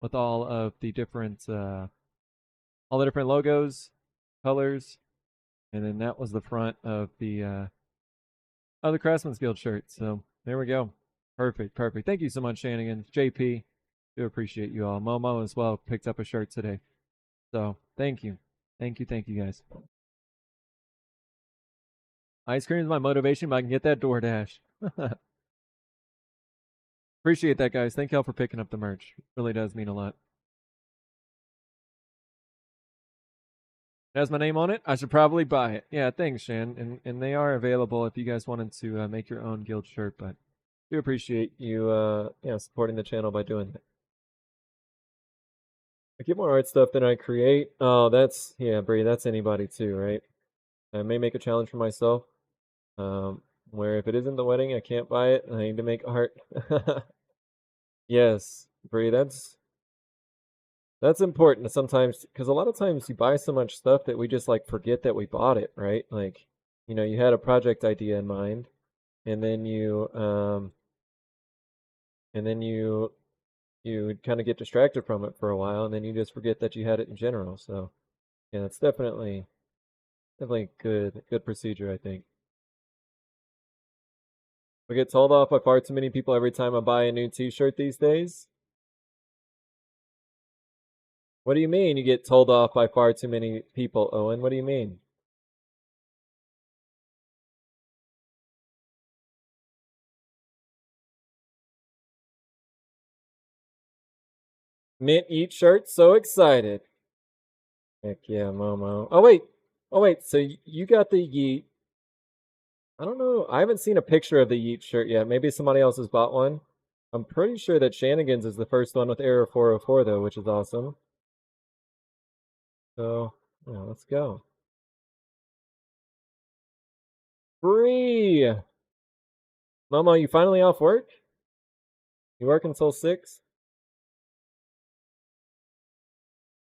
with all of the different, all the different logos, colors. And then that was the front of the Craftsman's Guild shirt. So there we go. Perfect, perfect. Thank you so much, Shannigan. JP, do appreciate you all. Momo as well picked up a shirt today. So thank you. Thank you guys. Ice cream is my motivation, but I can get that DoorDash. Appreciate that, guys. Thank y'all for picking up the merch. Really does mean a lot. It has my name on it. I should probably buy it. Yeah, thanks, Shan. And they are available if you guys wanted to make your own guild shirt, but do appreciate you supporting the channel by doing that. I get more art stuff than I create. Oh, that's, yeah, Bree, that's anybody too, right? I may make a challenge for myself. Where if it isn't the wedding, I can't buy it. I need to make art. Yes, Bree, that's important sometimes, because a lot of times you buy so much stuff that we just like forget that we bought it, right? Like, you had a project idea in mind, and then you kind of get distracted from it for a while, and then you just forget that you had it in general. So, yeah, it's definitely good procedure, I think. I get told off by far too many people every time I buy a new t-shirt these days. What do you mean you get told off by far too many people, Owen? What do you mean? Mint Eat shirt, so excited. Heck yeah, Momo. Oh wait, so you got the Yeet. I don't know, I haven't seen a picture of the Yeet shirt yet. Maybe somebody else has bought one. I'm pretty sure that Shannigan's is the first one with Error 404 though, which is awesome. So, yeah, let's go. Free! Momo, you finally off work? You work until 6?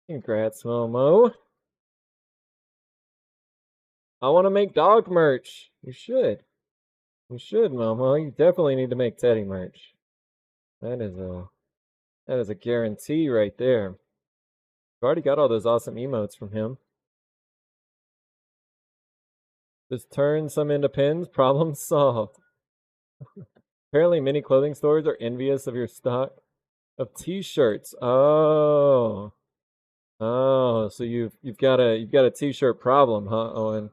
Congrats, Momo. I want to make dog merch. You should. You should, Momo. You definitely need to make Teddy merch. That is a guarantee right there. I've already got all those awesome emotes from him. Just turn some into pins, problem solved. Apparently many clothing stores are envious of your stock of t-shirts. Oh. Oh, so you've got a t-shirt problem, huh, Owen?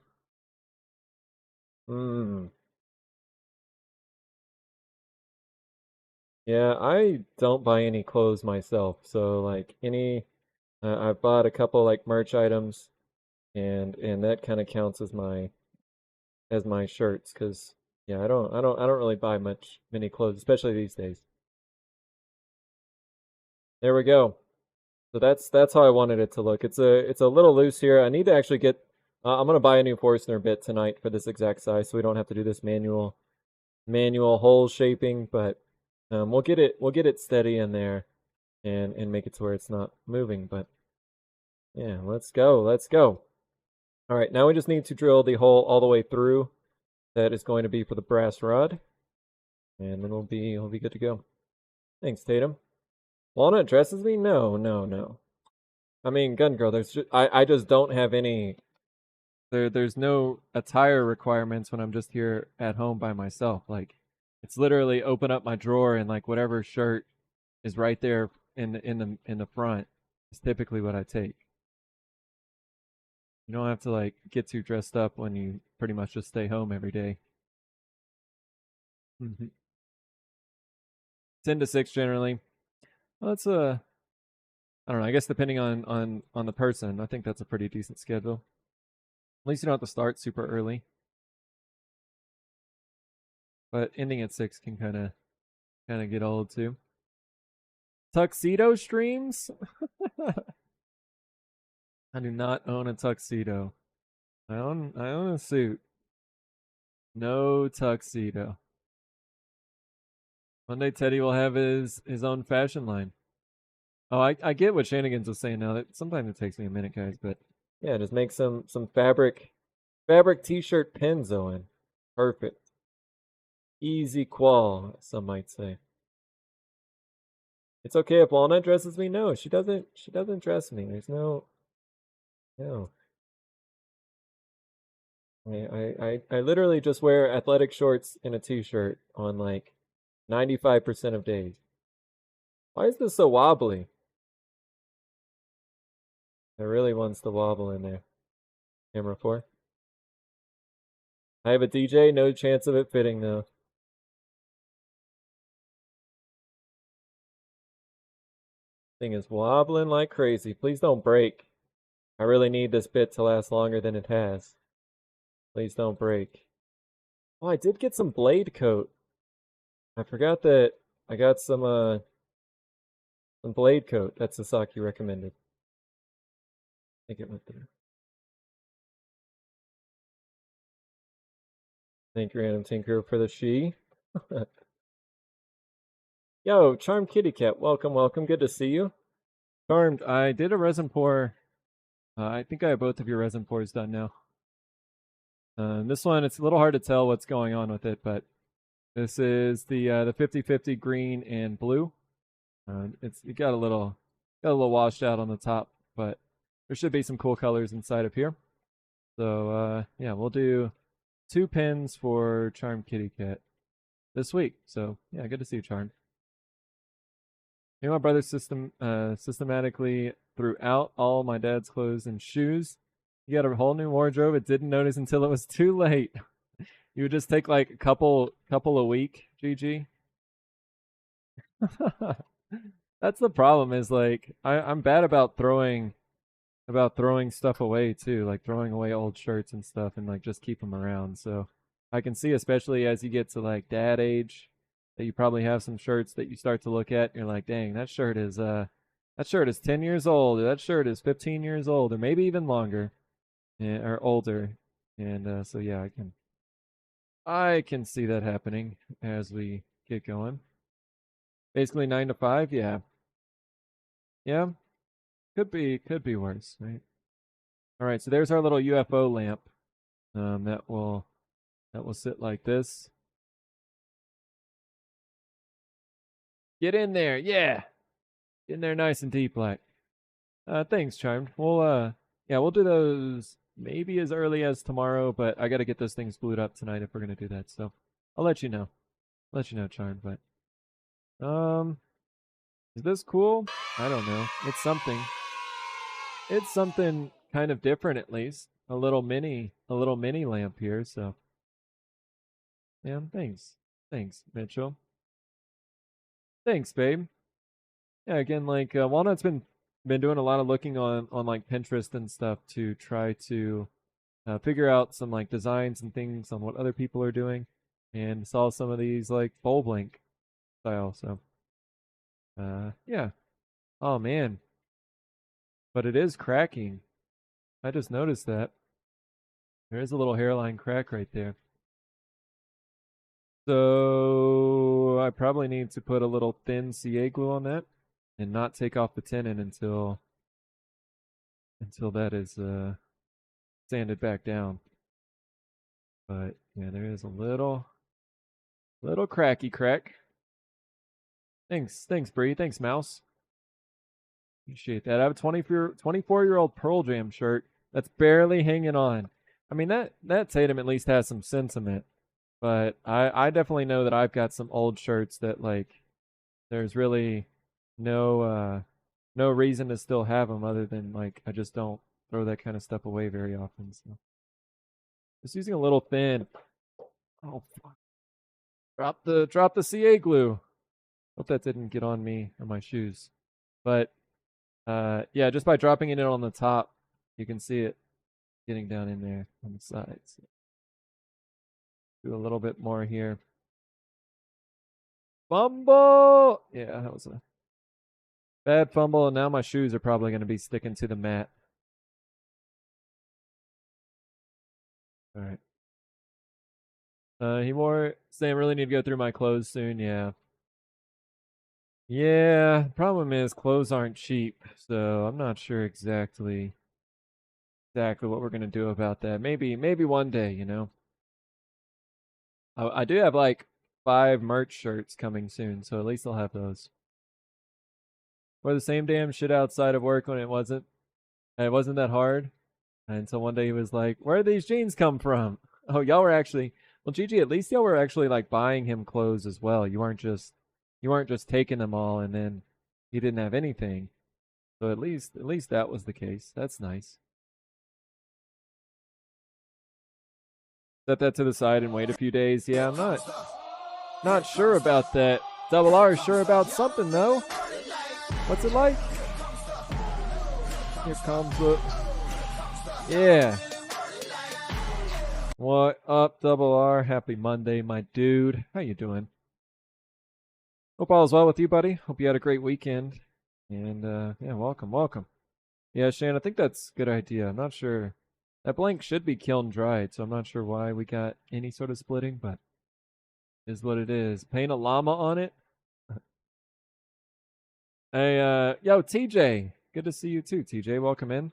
Yeah, I don't buy any clothes myself, so like I've bought a couple like merch items, and that kind of counts as my shirts, because yeah, I don't really buy many clothes, especially these days. There we go. So that's how I wanted it to look. It's a little loose here. I need to actually get. I'm gonna buy a new Forstner bit tonight for this exact size, so we don't have to do this manual hole shaping. But we'll get it steady in there, and make it to where it's not moving. But yeah, let's go. All right, now we just need to drill the hole all the way through. That is going to be for the brass rod, and then we'll be good to go. Thanks, Tatum. Walnut dresses me? No. I mean, Gun Girl, I just don't have any. There's no attire requirements when I'm just here at home by myself. Like, it's literally open up my drawer and like whatever shirt is right there in the front is typically what I take. You don't have to like get too dressed up when you pretty much just stay home every day. 10 to 6 generally. Well, that's I don't know. I guess depending on the person, I think that's a pretty decent schedule. At least you don't have to start super early. But ending at 6 can kind of get old too. Tuxedo streams? I do not own a tuxedo. I own a suit. No tuxedo. One day Teddy will have his own fashion line. Oh, I get what Shanigans was saying now. That sometimes it takes me a minute, guys, but yeah, just make some fabric t-shirt pins, Owen. Perfect. Easy qual, some might say. It's okay if Walnut dresses me. No, she doesn't dress me. There's no. I literally just wear athletic shorts and a t-shirt on like 95% of days. Why is this so wobbly? It really wants to wobble in there. Camera 4. I have a DJ, no chance of it fitting though. Thing is wobbling like crazy. Please don't break. I really need this bit to last longer than it has. Please don't break. Oh, I did get some blade coat. I forgot that I got some blade coat that Sasaki recommended. I think it went there. Thank you, Random Tinker, for the she. Yo, Charmed Kitty Cat, welcome, welcome. Good to see you. Charmed, I did a resin pour. I think I have both of your resin pours done now. This one, it's a little hard to tell what's going on with it, but this is the 50-50 green and blue. It got a little washed out on the top, but there should be some cool colors inside of here. So yeah, we'll do 2 pins for Charmed Kitty Cat this week. So yeah, good to see you, Charmed. You know, my brother systematically threw out all my dad's clothes and shoes. He got a whole new wardrobe. It didn't notice until it was too late. You would just take like a couple a week, GG. That's the problem. Is like I'm bad about throwing stuff away too, like throwing away old shirts and stuff, and like just keep them around. So I can see, especially as you get to like dad age, that you probably have some shirts that you start to look at and you're like, dang, that shirt is 10 years old, or that shirt is 15 years old, or maybe even longer, or older. And so yeah, I can see that happening as we get going. Basically 9 to 5, yeah. Yeah. Could be worse, right? All right, so there's our little UFO lamp. That will sit like this. Get in there, yeah. Get in there nice and deep like. Thanks, Charmed. We'll do those maybe as early as tomorrow, but I gotta get those things glued up tonight if we're gonna do that. So I'll let you know. Charmed, but is this cool? I don't know. It's something. It's something kind of different at least. A little mini lamp here, so yeah, thanks. Thanks, Mitchell. Thanks, babe. Yeah, again, like Walnut's been doing a lot of looking on like Pinterest and stuff to try to figure out some like designs and things on what other people are doing, and saw some of these like bulb link style. So yeah. Oh man, but it is cracking. I just noticed that there is a little hairline crack right there. So I probably need to put a little thin CA glue on that and not take off the tenon until that is sanded back down. But yeah, there is a little cracky crack. Thanks, Bree. Thanks, Mouse. Appreciate that. I have a 24-year-old Pearl Jam shirt that's barely hanging on. I mean, that Tatum at least has some sentiment, but I definitely know that I've got some old shirts that like there's really no reason to still have them other than like I just don't throw that kind of stuff away very often. So just using a little thin. Oh fuck! Drop the CA glue. Hope that didn't get on me or my shoes, but yeah, just by dropping it in on the top, you can see it getting down in there on the sides. Do a little bit more here. Fumble! Yeah, that was a bad fumble, and now my shoes are probably going to be sticking to the mat. All right. He wore saying really need to go through my clothes soon. Yeah. Yeah. Problem is clothes aren't cheap, so I'm not sure exactly what we're gonna do about that. Maybe one day, you know. I do have like 5 merch shirts coming soon, so at least I'll have those. Wore the same damn shit outside of work when it wasn't that hard. Until one day he was like, "Where did these jeans come from?" Oh, y'all were actually well, Gigi. At least y'all were actually like buying him clothes as well. You weren't just taking them all and then he didn't have anything. So at least that was the case. That's nice. Set that to the side and wait a few days. Yeah, I'm not sure about that. Double R is sure about something though. What's it like? Here comes the yeah. What up, Double R? Happy Monday, my dude. How you doing? Hope all is well with you, buddy. Hope you had a great weekend. And yeah, welcome. Yeah, Shane, I think that's a good idea. I'm not sure. That blank should be kiln dried, so I'm not sure why we got any sort of splitting, but is what it is. Paint a llama on it. Hey, yo, TJ. Good to see you too, TJ. Welcome in.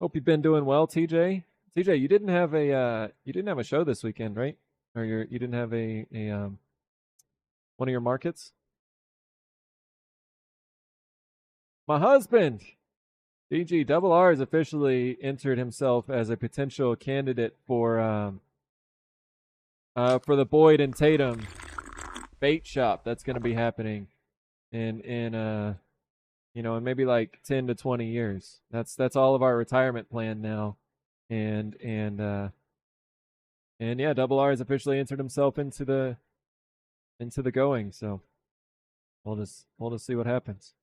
Hope you've been doing well, TJ. TJ, you didn't have a show this weekend, right? Or you didn't have a one of your markets? My husband, DG Double R, has officially entered himself as a potential candidate for the Boyd and Tatum bait shop that's going to be happening in you know, in maybe like 10 to 20 years. That's all of our retirement plan now. And yeah, Double R has officially entered himself into the going, so we'll just see what happens.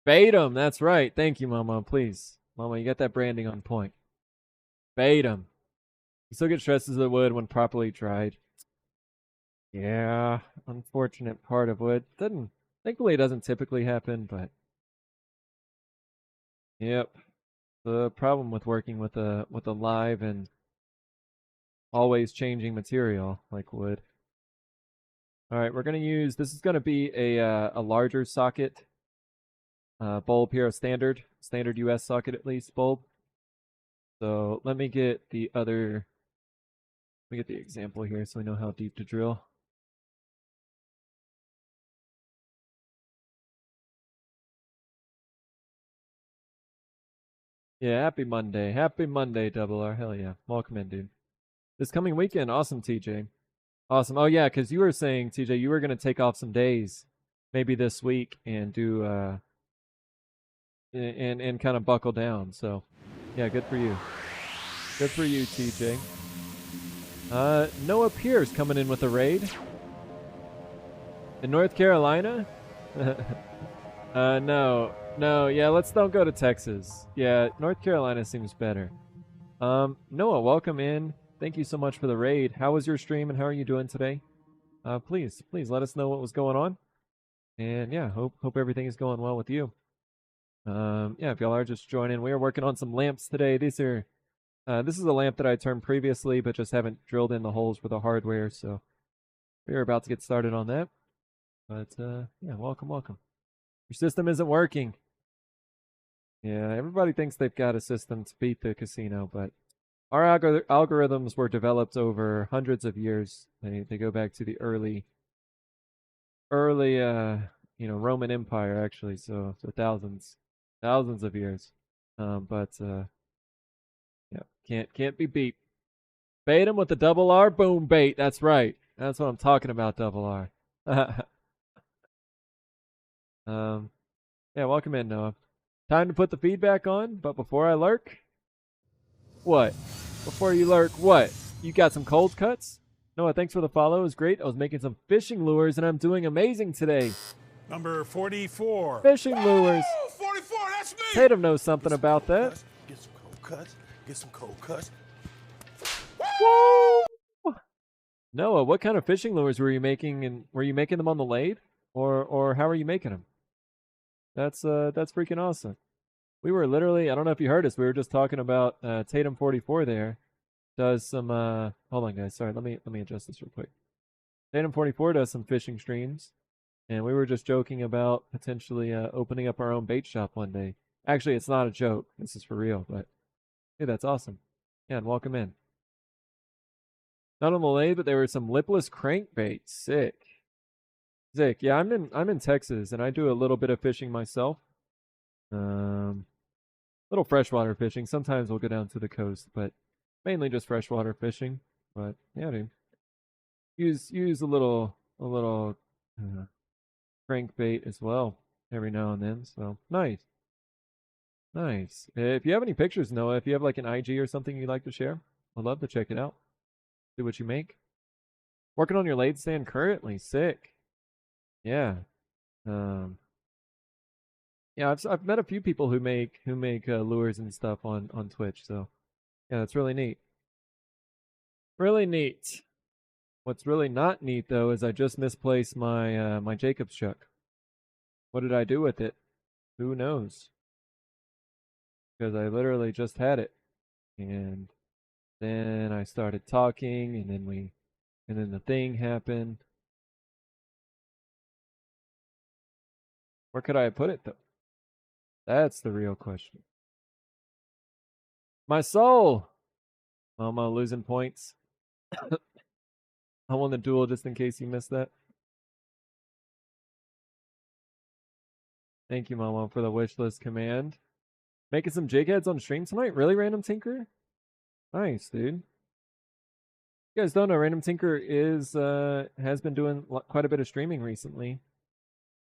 Bait 'em, that's right. Thank you, Mama. Please. Mama, you got that branding on point. Bait 'em. You still get stresses of wood when properly dried. Yeah, unfortunate part of wood. Thankfully it doesn't typically happen, but yep. The problem with working with a live and always changing material like wood. All right, we're gonna use. This is gonna be a larger socket bulb here, a standard US socket at least bulb. So let me get the example here so we know how deep to drill. Yeah, happy Monday, Double R. Hell yeah, welcome in, dude. This coming weekend, awesome, TJ. Awesome. Oh yeah, because you were saying, TJ, you were gonna take off some days, maybe this week, and do and kind of buckle down. So, yeah, good for you. Good for you, TJ. Noah Pierce coming in with a raid in North Carolina. No, yeah, don't go to Texas. Yeah, North Carolina seems better. Noah, welcome in. Thank you so much for the raid. How was your stream and how are you doing today? Please let us know what was going on. And yeah, hope everything is going well with you. Yeah, if y'all are just joining, we are working on some lamps today. This is a lamp that I turned previously, but just haven't drilled in the holes for the hardware, so we're about to get started on that. But yeah, welcome. Your system isn't working. Yeah, everybody thinks they've got a system to beat the casino, but our algorithms were developed over hundreds of years. They go back to the early Roman Empire actually, so thousands of years. But yeah, can't be beat. Bait him with the Double R boom bait. That's right. That's what I'm talking about, Double R. Yeah, welcome in, Noah. Time to put the feedback on, but before I lurk, what? Before you lurk, what? You got some cold cuts? Noah, thanks for the follow. It was great. I was making some fishing lures, and I'm doing amazing today. Number 44. Fishing lures. Oh, 44, that's me! Tatum knows something about that. cuts. Get some cold cuts. Noah, what kind of fishing lures were you making, and were you making them on the lathe, or how are you making them? That's freaking awesome. We were literally, I don't know if you heard us, we were just talking about Tatum 44 there. Does some hold on guys, sorry, let me adjust this real quick. Tatum 44 does some fishing streams, and we were just joking about potentially opening up our own bait shop one day. Actually, it's not a joke. This is for real, but hey, that's awesome. Yeah, and welcome in. Not on the lathe, but there were some lipless crankbaits. Sick. Sick. Yeah, I'm in Texas, and I do a little bit of fishing myself. Little freshwater fishing. Sometimes we'll go down to the coast, but mainly just freshwater fishing. But yeah, dude, use a little crankbait as well every now and then. So nice, nice. If you have any pictures, Noah, if you have like an IG or something you'd like to share, I'd love to check it out. See what you make. Working on your lathe stand currently. Sick. Yeah. Yeah, I've met a few people who make lures and stuff on Twitch. So yeah, that's really neat. Really neat. What's really not neat though is I just misplaced my my Jacobs chuck. What did I do with it? Who knows? Because I literally just had it, and then I started talking, and then the thing happened. Where could I have put it though? That's the real question. My soul! Mama losing points. I won the duel just in case you missed that. Thank you, Mama, for the wish list command. Making some jig heads on stream tonight? Really, Random Tinker? Nice, dude. You guys don't know, Random Tinker is has been doing quite a bit of streaming recently,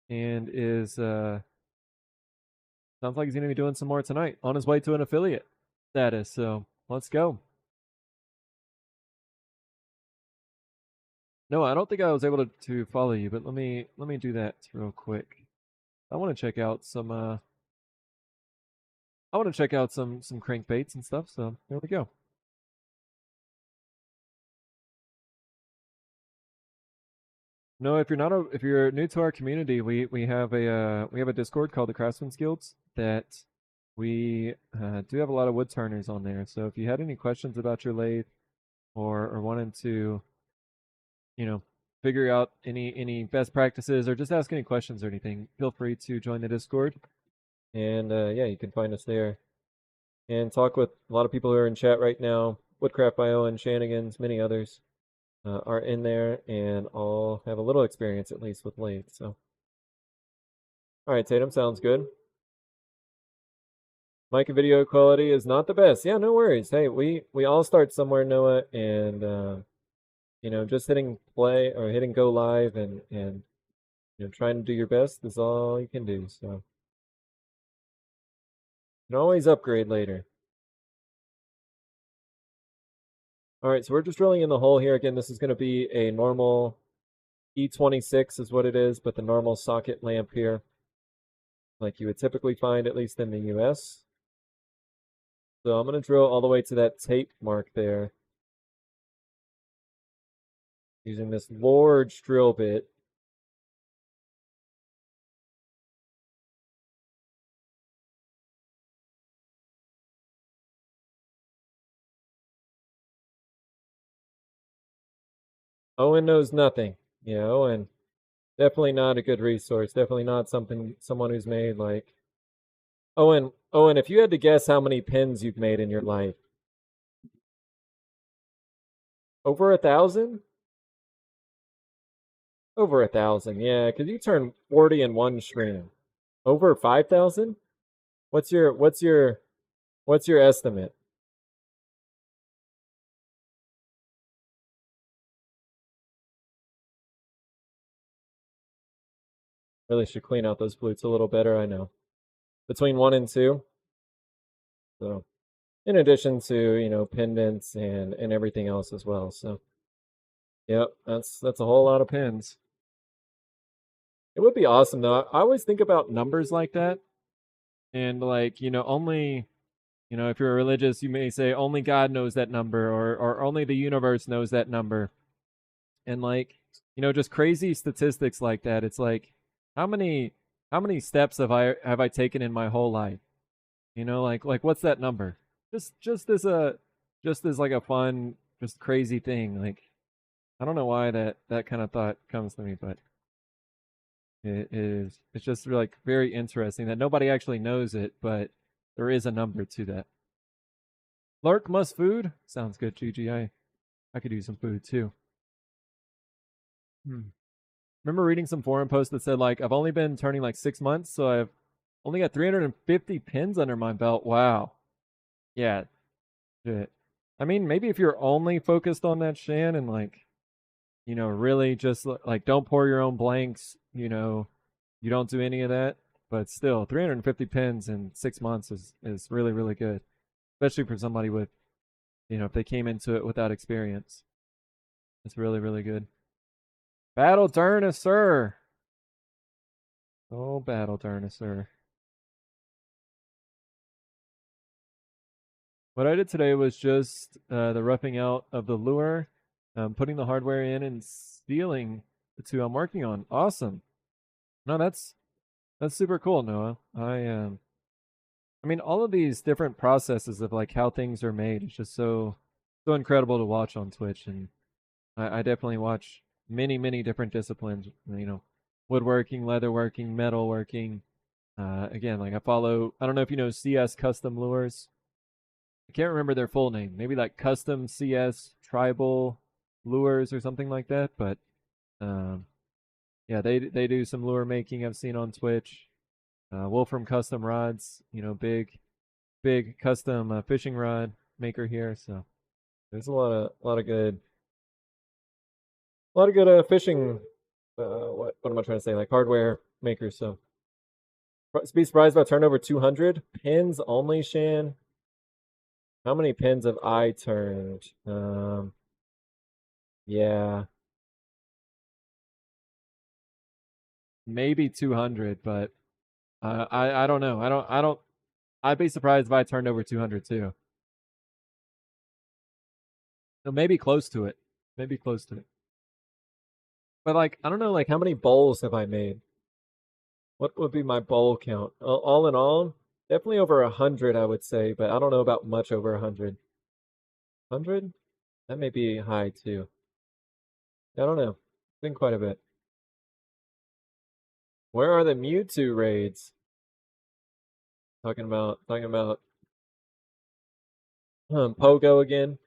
and is sounds like he's gonna be doing some more tonight. On his way to an affiliate status. So let's go. No, I don't think I was able to follow you, but let me do that real quick. I want to check out some some crankbaits and stuff. So there we go. No, if you're new to our community, we have a Discord called the Craftsman's Guilds that we do have a lot of wood turners on there. So if you had any questions about your lathe, or wanted to, you know, figure out any best practices, or just ask any questions or anything, feel free to join the Discord. And yeah, you can find us there and talk with a lot of people who are in chat right now. Woodcraft Bio and Shanigans, many others are in there, and all have a little experience at least with lathe. So, all right, Tatum, sounds good. Mic and video quality is not the best. Yeah, no worries. Hey, we all start somewhere, Noah, and you know, just hitting play or hitting go live and you know, trying to do your best is all you can do. So you can always upgrade later. All right, so we're just drilling in the hole here. Again, this is going to be a normal E26 is what it is, but the normal socket lamp here, like you would typically find, at least in the US. So I'm going to drill all the way to that tape mark there, using this large drill bit. Owen knows nothing. Yeah, Owen, definitely not a good resource. Definitely not someone who's made like Owen. Owen, if you had to guess how many pins you've made in your life, over 1,000? Over 1,000, yeah, because you turn 40 in one stream. Over 5,000? What's your estimate? Really should clean out those flutes a little better, I know. Between 1 and 2. So, in addition to, you know, pendants and everything else as well. So, yep, that's a whole lot of pins. It would be awesome though. I always think about numbers like that, and like, you know, only You know, if you're religious, you may say only God knows that number, or only the universe knows that number. And like, you know, just crazy statistics like that. It's like, how many steps have I taken in my whole life? You know, like what's that number? Just as like a fun, just crazy thing. Like, I don't know why that kind of thought comes to me, but it's just like very interesting that nobody actually knows it, but there is a number to that. Lark must food sounds good, GG. I could use some food too. Remember reading some forum post that said like I've only been turning like 6 months, so I've only got 350 pins under my belt. Wow. Yeah. Shit. I mean, maybe if you're only focused on that Shan and like, you know, really just like don't pour your own blanks, you know, you don't do any of that. But still, 350 pins in 6 months is really, really good. Especially for somebody with, you know, if they came into it without experience. It's really, really good. Battle Durnosaur. Oh, Battle Durnosaur. What I did today was just the roughing out of the lure, putting the hardware in, and stealing the two I'm working on. Awesome. No, that's super cool, Noah. I mean, all of these different processes of like how things are made is just so incredible to watch on Twitch, and I definitely watch many different disciplines. You know, woodworking, leatherworking, metalworking. Again, like I follow. I don't know if you know CS Custom Lures. I can't remember their full name. Maybe like Custom CS Tribal Lures or something like that. But yeah, they do some lure making I've seen on Twitch. Wolfram Custom Rods, you know, big custom fishing rod maker here. So there's a lot of good fishing. What am I trying to say? Like hardware makers. So be surprised if I turned over 200 pins only, Shan. How many pins have I turned? Yeah, maybe 200, but I don't know. I don't. I'd be surprised if I turned over 200 too. So maybe close to it. Maybe close to it. But like, I don't know. Like, how many bowls have I made? What would be my bowl count? All in all, definitely over 100, I would say. But I don't know about much over 100. 100? That may be high too. I don't know. It's been quite a bit. Where are the Mewtwo raids? Talking about Pogo again.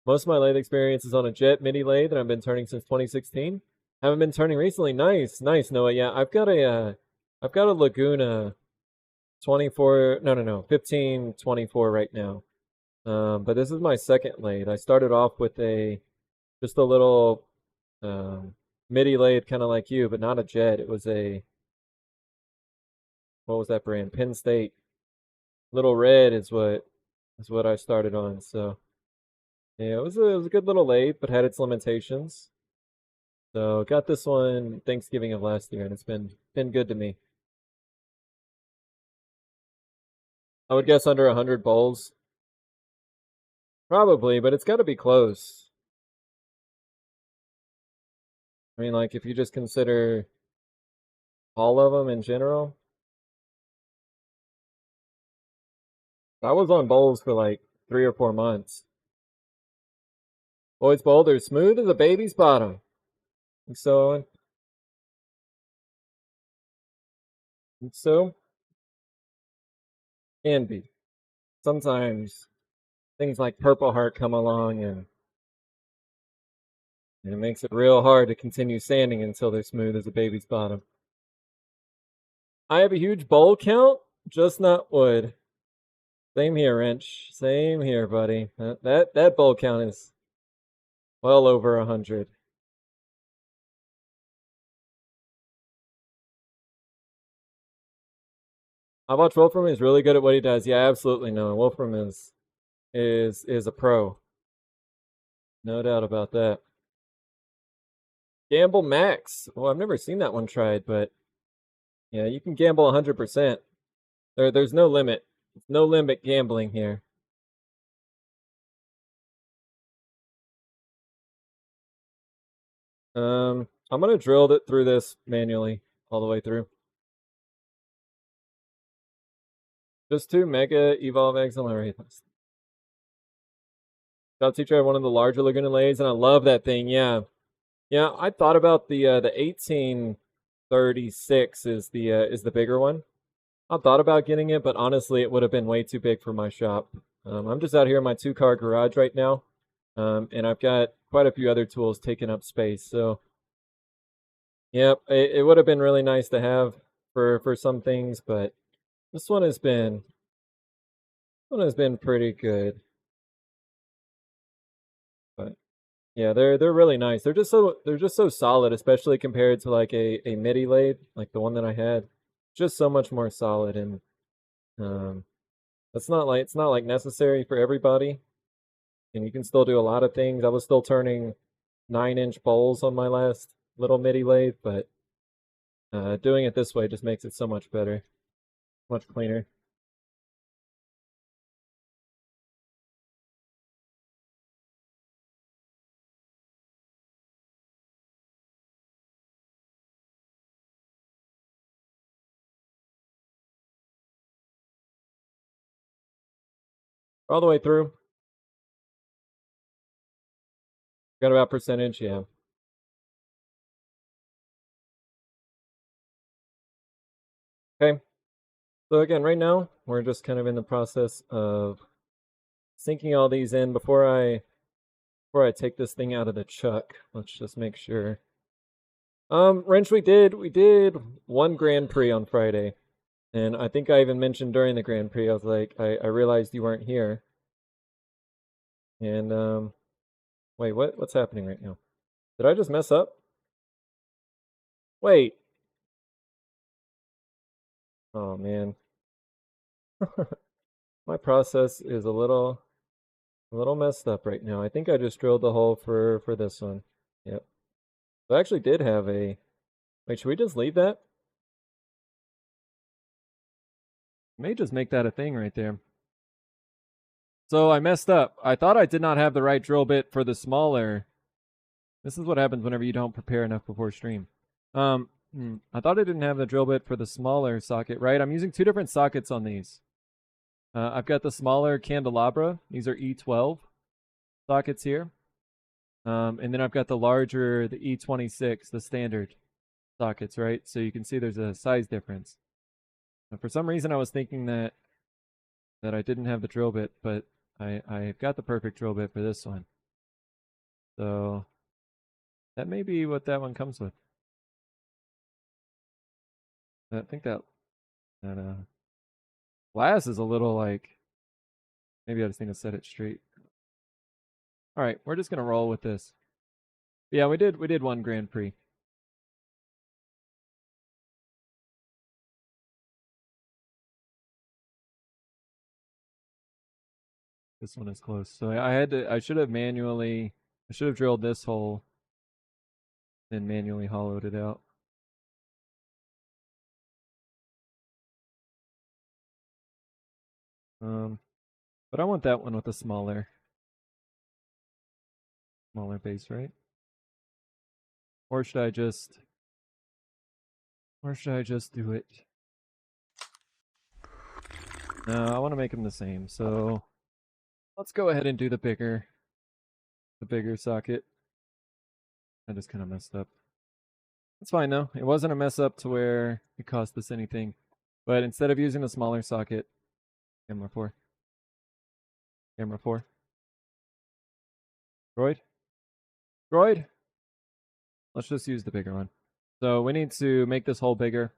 Most of my lathe experience is on a Jet MIDI lathe that I've been turning since 2016. Haven't been turning recently. Nice, Noah. Yeah, I've got a Laguna 24. No, 1524 right now. But this is my second lathe. I started off with just a little MIDI lathe, kind of like you, but not a Jet. It was what was that brand? Penn State. Little Red is what I started on. So yeah, it was a good little lathe, but had its limitations. So got this one Thanksgiving of last year, and it's been good to me. I would guess under 100 bowls. Probably, but it's got to be close. I mean, like, if you just consider all of them in general. I was on bowls for like 3 or 4 months. Boyd's Boulder, smooth as a baby's bottom. And so, can be. Sometimes things like Purple Heart come along and it makes it real hard to continue sanding until they're smooth as a baby's bottom. I have a huge bowl count, just not wood. Same here, Wrench. Same here, buddy. That bowl count is well over 100. I watch Wolfram. He's really good at what he does. Yeah, absolutely. No, Wolfram is a pro. No doubt about that. Gamble Max. Well, I've never seen that one tried, but yeah, you can gamble 100%. There's no limit. It's no limit gambling here. I'm gonna drill it through this manually all the way through. Just 2 Mega Evolve Auxiliary. Shop Teacher had one of the larger Laguna Lades, and I love that thing. Yeah, yeah. I thought about the 1836 is the bigger one. I thought about getting it, but honestly, it would have been way too big for my shop. I'm just out here in my 2-car garage right now, and I've got quite a few other tools taking up space. So, yep, it would have been really nice to have for some things, but this one has been pretty good. But yeah, they're really nice. They're just so solid, especially compared to like a MIDI lathe, like the one that I had. Just so much more solid, and it's not like necessary for everybody, and you can still do a lot of things. I was still turning 9-inch bowls on my last little MIDI lathe, but doing it this way just makes it so much better, much cleaner. All the way through. Got about percentage, yeah. Okay. So again, right now we're just kind of in the process of sinking all these in before I take this thing out of the chuck. Let's just make sure. Wrench, we did 1 Grand Prix on Friday, and I think I even mentioned during the Grand Prix, I was like, I realized you weren't here, and wait, what's happening right now? Did I just mess up? Wait. Oh man. My process is a little messed up right now. I think I just drilled the hole for this one. Yep. I actually did have a. Wait, should we just leave that? May just make that a thing right there. So I messed up. I thought I did not have the right drill bit for the smaller. This is what happens whenever you don't prepare enough before stream. I thought I didn't have the drill bit for the smaller socket, right? I'm using 2 different sockets on these. I've got the smaller candelabra. These are E12 sockets here. And then I've got the larger, the E26, the standard sockets, right? So you can see there's a size difference. For some reason, I was thinking that I didn't have the drill bit, but I've got the perfect drill bit for this one. So that may be what that one comes with. I think that glass is a little like, maybe I just need to set it straight. All right, we're just gonna roll with this. Yeah, we did 1 Grand Prix. This one is close. So I should have drilled this hole, then manually hollowed it out. But I want that one with a smaller base, right? Or should I just do it? No, I want to make them the same. So let's go ahead and do the bigger socket. I just kind of messed up. It's fine though. It wasn't a mess up to where it cost us anything. But instead of using the smaller socket, camera 4. Droid. Let's just use the bigger one. So we need to make this hole bigger.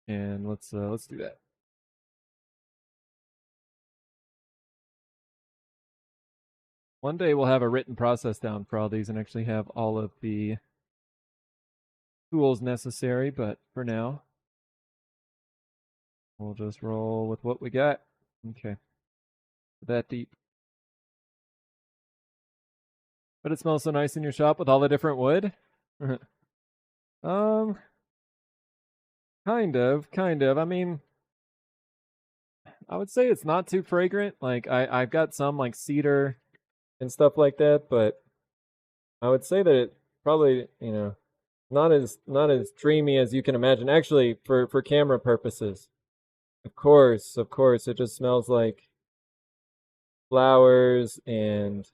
And let's do that. One day we'll have a written process down for all these and actually have all of the tools necessary, but for now, we'll just roll with what we got. Okay. That deep. But it smells so nice in your shop with all the different wood. Kind of. I mean, I would say it's not too fragrant. Like I've got some like cedar and stuff like that, but I would say that it probably, not as dreamy as you can imagine. Actually, for camera purposes, of course, it just smells like flowers and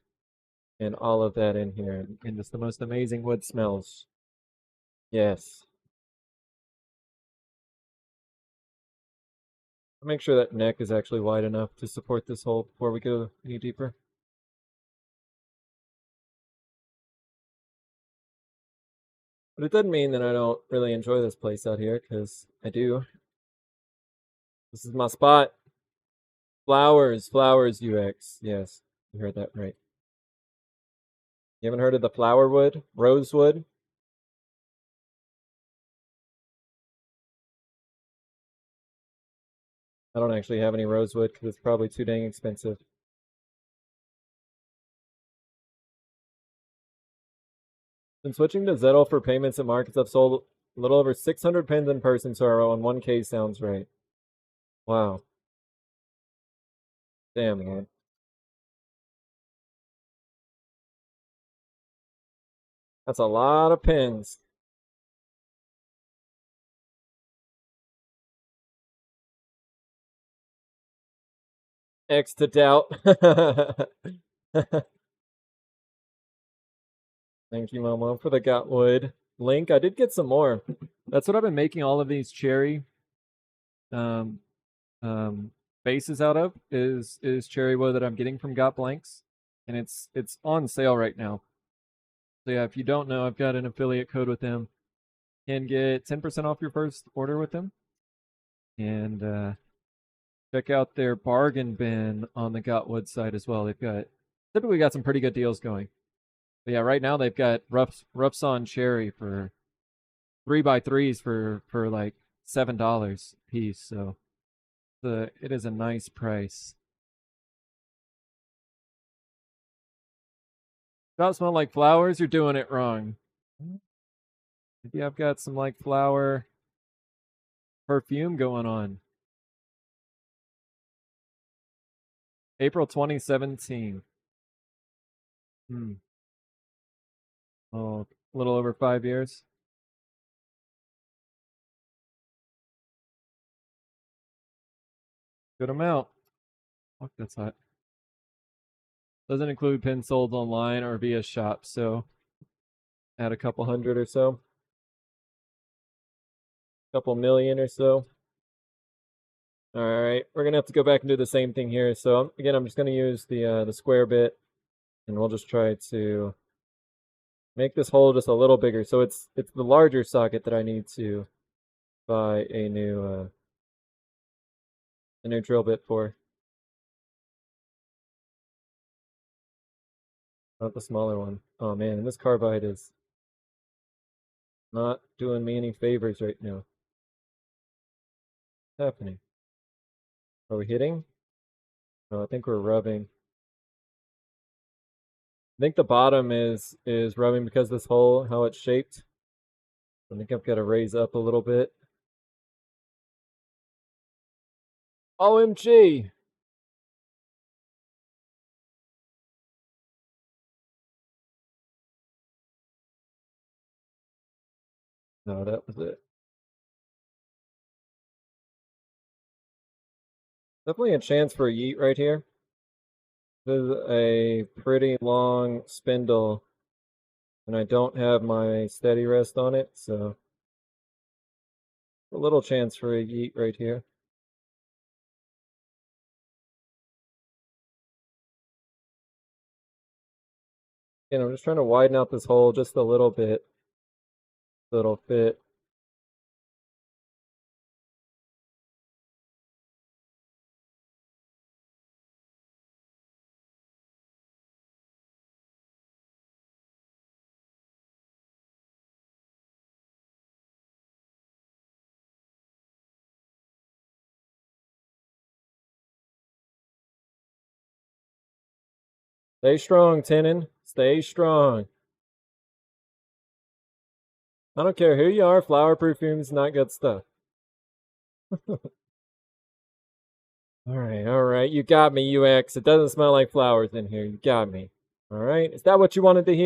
all of that in here, and just the most amazing wood smells. Yes. I'll make sure that neck is actually wide enough to support this hole before we go any deeper. But it doesn't mean that I don't really enjoy this place out here, because I do. This is my spot. Flowers, flowers UX. Yes, you heard that right. You haven't heard of the flower wood? Rosewood? I don't actually have any rosewood because it's probably too dang expensive. Since switching to Zettel for payments at markets, I've sold a little over 600 pins in person, so around 1K sounds right. Wow. Damn, man. That's a lot of pins. X to doubt. Thank you, Momo, for the Gotwood link. I did get some more. That's what I've been making all of these cherry um, bases out of is cherry wood that I'm getting from Got Blanks, and it's on sale right now. So yeah, if you don't know, I've got an affiliate code with them. You can get 10% off your first order with them, and check out their bargain bin on the Gotwood site as well. They've typically got some pretty good deals going. But yeah, right now they've got roughs on cherry for 3x3s for like $7 a piece. So it is a nice price. Don't smell like flowers, you're doing it wrong. Maybe I've got some like flower perfume going on. April 2017. Oh, a little over 5 years. Good amount. Fuck, that's hot. Doesn't include pins sold online or via shop, so add a couple hundred or so. Couple million or so. All right, we're gonna have to go back and do the same thing here. So again, I'm just gonna use the square bit, and we'll just try to make this hole just a little bigger. So it's the larger socket that I need to buy a new drill bit for. Not the smaller one. Oh man, and this carbide is not doing me any favors right now. What's happening? Are we hitting? No, I think we're rubbing. I think the bottom is rubbing because this hole, how it's shaped. I think I've got to raise up a little bit. OMG! No, that was it. Definitely a chance for a yeet right here. This is a pretty long spindle, and I don't have my steady rest on it, so a little chance for a yeet right here. And I'm just trying to widen out this hole just a little bit so it'll fit. Stay strong, Tenon. Stay strong. I don't care who you are, flower perfume's not good stuff. All right. You got me, UX. It doesn't smell like flowers in here. You got me. All right. Is that what you wanted to hear?